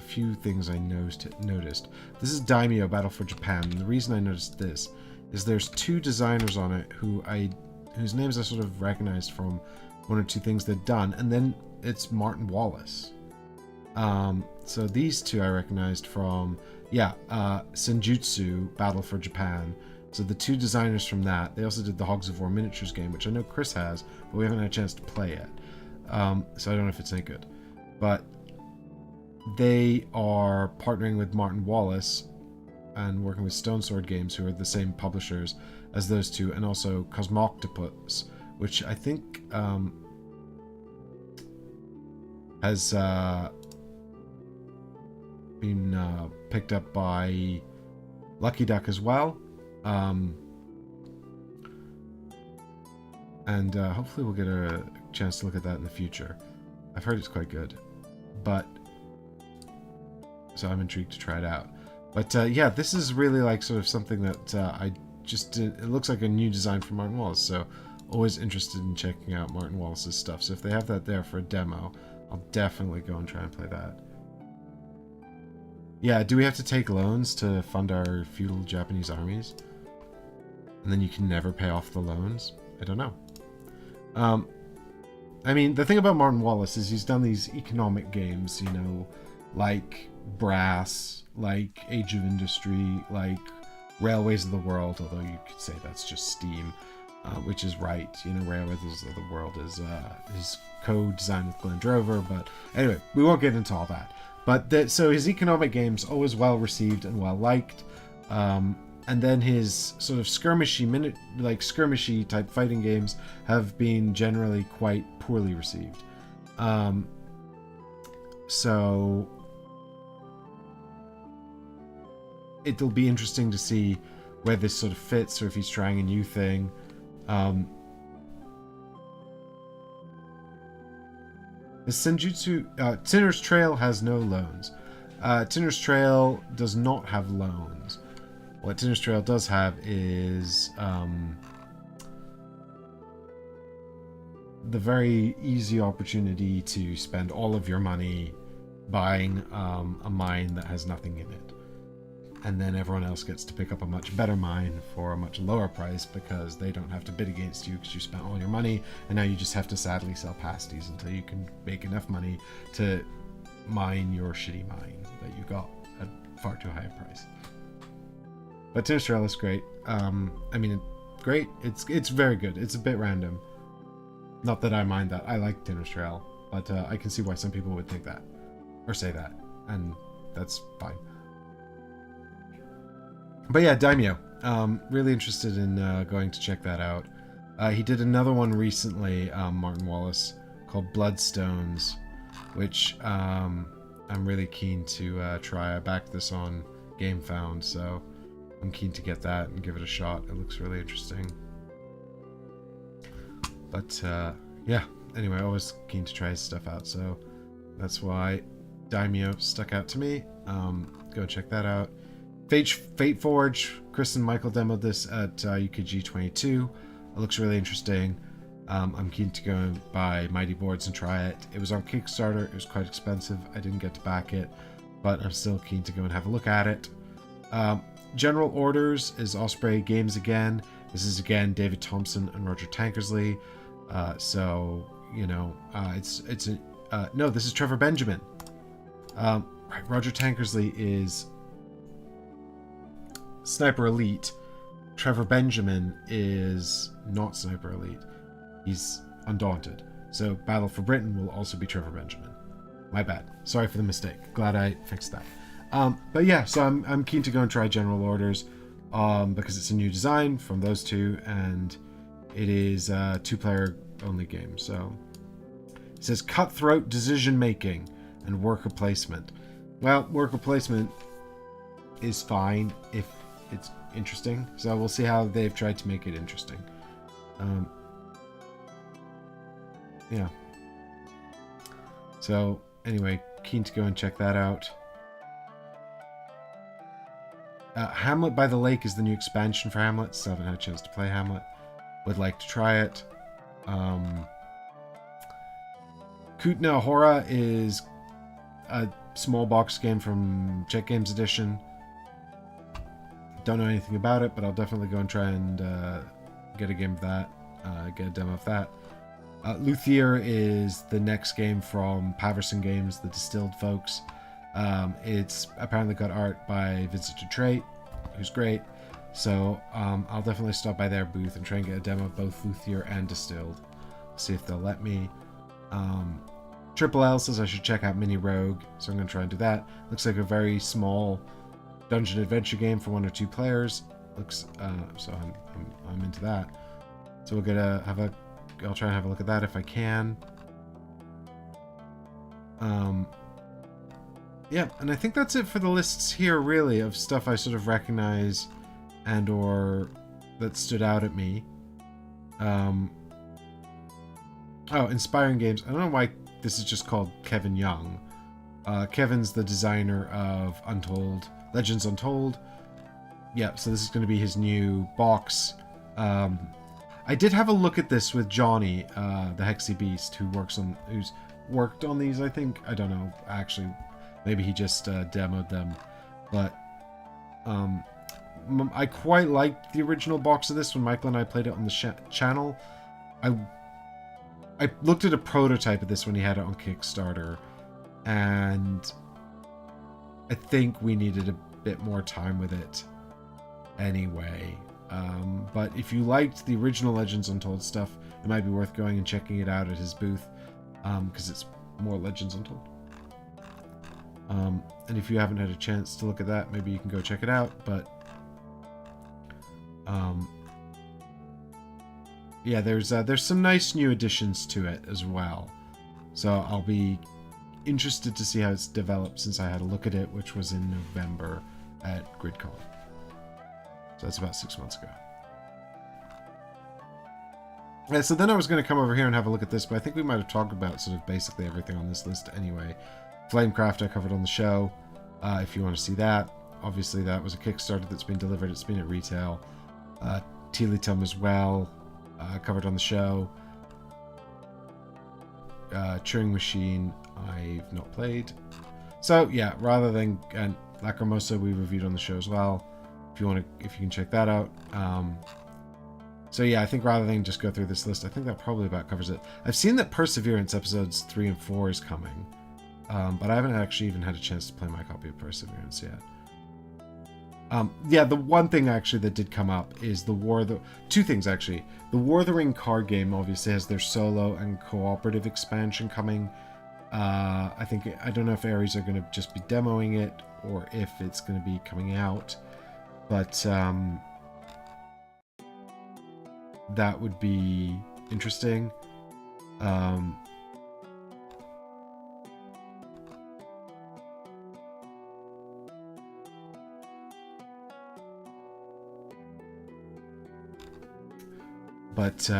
few things I noticed. This is Daimyo Battle for Japan, and the reason I noticed this is there's 2 designers on it whose names I sort of recognized from 1 or 2 things they've done, and then it's Martin Wallace. So these 2 I recognized from, Senjutsu Battle for Japan. So the 2 designers from that, they also did the Hogs of War miniatures game, which I know Chris has, but we haven't had a chance to play yet. So I don't know if it's any good. But they are partnering with Martin Wallace and working with Stone Sword Games, who are the same publishers as those 2, and also Cosmoctopus, which I think has been picked up by Lucky Duck as well. And hopefully we'll get a chance to look at that in the future. I've heard it's quite good, but so I'm intrigued to try it out. But yeah, this is really like sort of something that I just did. It looks like a new design from Martin Wallace, so always interested in checking out Martin Wallace's stuff. So if they have that there for a demo, I'll definitely go and try and play that. Yeah, do we have to take loans to fund our feudal Japanese armies? And then you can never pay off the loans? I don't know. I mean, the thing about Martin Wallace is he's done these economic games, you know, like Brass, like Age of Industry, like Railways of the World, although you could say that's just Steam, which is right. You know, Railways of the World is co-designed with Glenn Drover, but anyway, we won't get into all that. But so his economic games always well received and well liked, and then his sort of skirmishy type fighting games have been generally quite poorly received. So it'll be interesting to see where this sort of fits, or if he's trying a new thing. The Senjutsu Tinner's Trail has no loans. Tinner's Trail does not have loans. What Tinner's Trail does have is the very easy opportunity to spend all of your money buying a mine that has nothing in it. And then everyone else gets to pick up a much better mine for a much lower price because they don't have to bid against you because you spent all your money, and now you just have to sadly sell pasties until you can make enough money to mine your shitty mine that you got at far too high a price. But Tinistrel is great. I mean, great. It's very good. It's a bit random. Not that I mind that. I like Tinistrel, but I can see why some people would think that or say that, and that's fine. But yeah, Daimyo. Really interested in going to check that out. He did another one recently, Martin Wallace, called Bloodstones, which I'm really keen to try. I backed this on GameFound, so I'm keen to get that and give it a shot. It looks really interesting. But yeah, anyway, always keen to try his stuff out, so that's why Daimyo stuck out to me. Go check that out. Fate Forge, Chris and Michael demoed this at Ukge 22. It looks really interesting. I'm keen to go and buy Mighty Boards and try it. It was on Kickstarter. It was quite expensive. I didn't get to back it, but I'm still keen to go and have a look at it. General Orders is Osprey Games again. This is again David Thompson and Roger Tankersley. So you know, no, this is Trevor Benjamin. Right, Roger Tankersley is Sniper Elite. Trevor Benjamin is not Sniper Elite. He's Undaunted. So Battle for Britain will also be Trevor Benjamin. My bad. Sorry for the mistake. Glad I fixed that. But yeah, so I'm keen to go and try General Orders because it's a new design from those two, and it is a 2-player only game. So it says cutthroat decision making and worker placement. Well, worker placement is fine if it's interesting, so we'll see how they've tried to make it interesting. Yeah. So anyway, keen to go and check that out. Hamlet by the Lake is the new expansion for Hamlet. Still haven't had a chance to play Hamlet. Would like to try it. Kutna Hora is a small box game from Czech Games Edition. Don't know anything about it, but I'll definitely go and try and get a game of that. Get a demo of that. Luthier is the next game from Paverson Games, the Distilled folks. It's apparently got art by Vincent Dutrait, who's great. So I'll definitely stop by their booth and try and get a demo of both Luthier and Distilled. See if they'll let me. Triple L says I should check out Mini Rogue, so I'm going to try and do that. Looks like a very small dungeon adventure game for 1 or 2 players. Looks so I'm into that. So we'll I'll try and have a look at that if I can. Yeah, and I think that's it for the lists here, really, of stuff I sort of recognize and or that stood out at me. Oh, Inspiring Games. I don't know why this is just called Kevin Young. Kevin's the designer of Legends Untold. Yeah, so this is going to be his new box. I did have a look at this with Johnny, the Hexy Beast, who's worked on these, I think. I don't know, actually. Maybe he just demoed them. But I quite liked the original box of this when Michael and I played it on the channel. I looked at a prototype of this when he had it on Kickstarter, and I think we needed a bit more time with it anyway. But if you liked the original Legends Untold stuff, it might be worth going and checking it out at his booth, because it's more Legends Untold. And if you haven't had a chance to look at that, maybe you can go check it out. But yeah, there's some nice new additions to it as well. So I'll be interested to see how it's developed since I had a look at it, which was in November at GridCon. So that's about 6 months ago. Yeah, so then I was going to come over here and have a look at this, but I think we might have talked about sort of basically everything on this list anyway. Flamecraft I covered on the show, if you want to see that. Obviously that was a Kickstarter that's been delivered. It's been at retail. Teletum as well, covered on the show. Turing Machine I've not played. So yeah, rather than, and Lacrimosa we reviewed on the show as well, if you can check that out. So yeah, I think rather than just go through this list, I think that probably about covers it. I've seen that Perseverance episodes 3 and 4 is coming, but I haven't actually even had a chance to play my copy of Perseverance yet. Yeah, the one thing actually that did come up is two things actually. The War of the Ring card game obviously has their solo and cooperative expansion coming. I don't know if Ares are going to just be demoing it or if it's going to be coming out, but that would be interesting. But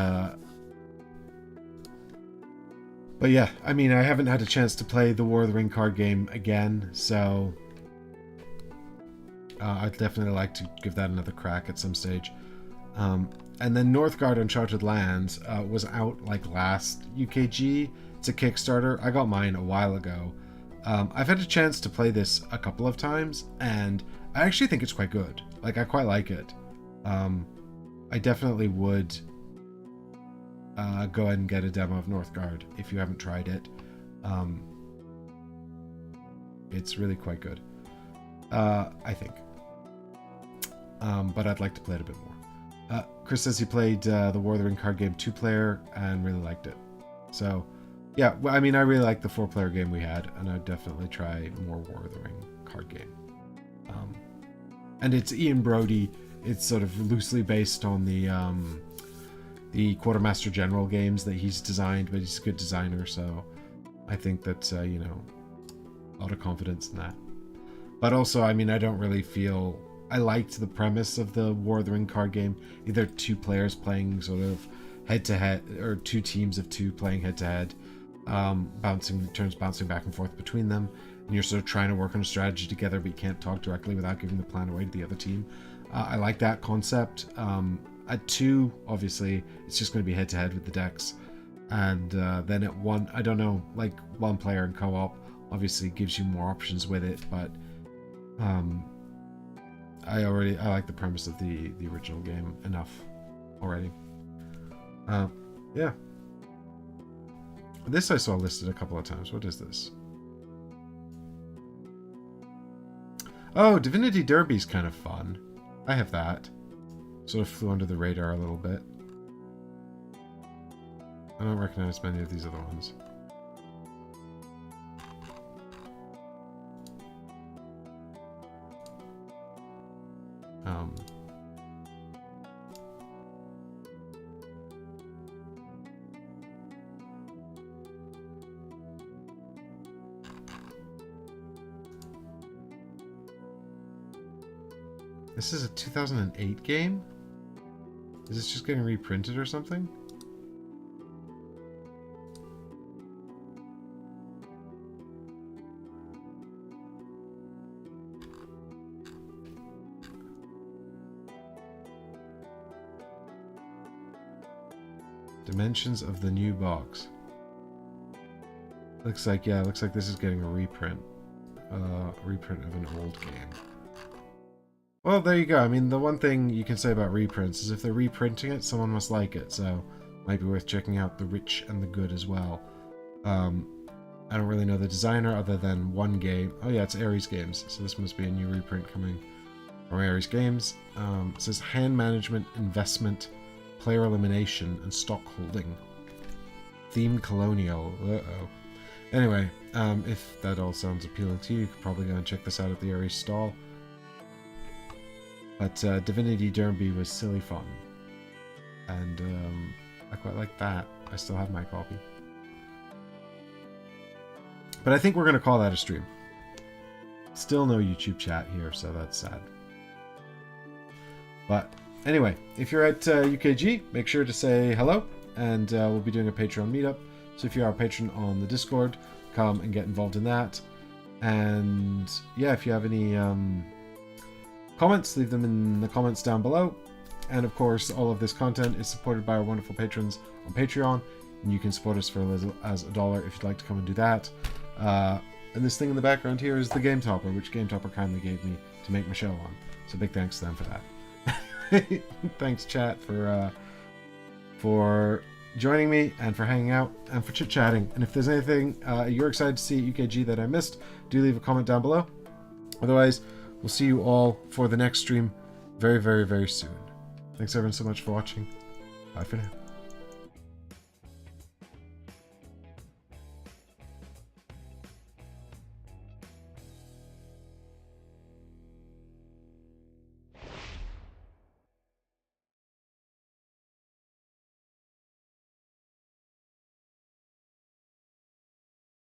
yeah, I mean, I haven't had a chance to play the War of the Ring card game again, so I'd definitely like to give that another crack at some stage. And then Northgard Uncharted Lands was out like last UKG. It's a Kickstarter. I got mine a while ago. I've had a chance to play this a couple of times, and I actually think it's quite good. Like, I quite like it. I definitely would go ahead and get a demo of Northgard if you haven't tried it. It's really quite good, I think. But I'd like to play it a bit more. Chris says he played the War of the Ring card game 2-player and really liked it. So, yeah, I mean, I really like the 4-player game we had, and I'd definitely try more War of the Ring card game. And it's Ian Brody. It's sort of loosely based on the Quartermaster General games that he's designed, but he's a good designer, so I think that, you know, a lot of confidence in that. But also, I mean, I don't really feel... I liked the premise of the War of the Ring card game. Either 2 players playing sort of head-to-head, or 2 teams of 2 playing head-to-head, bouncing back and forth between them, and you're sort of trying to work on a strategy together, but you can't talk directly without giving the plan away to the other team. I like that concept. At 2, obviously, it's just going to be head-to-head with the decks. And then at 1, I don't know, like 1 player in co-op obviously gives you more options with it, but I like the premise of the original game enough already. Yeah. This I saw listed a couple of times. What is this? Oh, Divinity Derby's kind of fun. I have that. Sort of flew under the radar a little bit. I don't recognize many of these other ones. This is a 2008 game? Is this just getting reprinted or something? Dimensions of the new box. Looks like this is getting a reprint. Reprint of an old game. Well, there you go. I mean, the one thing you can say about reprints is if they're reprinting it, someone must like it, so might be worth checking out the rich and the good as well. I don't really know the designer other than one game. Oh yeah, it's Ares Games, so this must be a new reprint coming from Ares Games. It says hand management, investment, player elimination, and stock holding. Themed colonial. Uh-oh. Anyway, if that all sounds appealing to you, you could probably go and check this out at the Ares stall. But Divinity Derby was silly fun. And I quite like that. I still have my copy. But I think we're going to call that a stream. Still no YouTube chat here, so that's sad. But anyway, if you're at UKG, make sure to say hello. And we'll be doing a Patreon meetup. So if you are a patron on the Discord, come and get involved in that. And yeah, if you have any comments, leave them in the comments down below. And of course, all of this content is supported by our wonderful patrons on Patreon, and you can support us for as little as $1 if you'd like to come and do that. And this thing in the background here is the Game Topper, which Game Topper kindly gave me to make my show on. So big thanks to them for that. Thanks, chat, for joining me and for hanging out and for chit-chatting. And if there's anything you're excited to see at UKG that I missed, do leave a comment down below. Otherwise, we'll see you all for the next stream very, very, very soon. Thanks everyone so much for watching. Bye for now.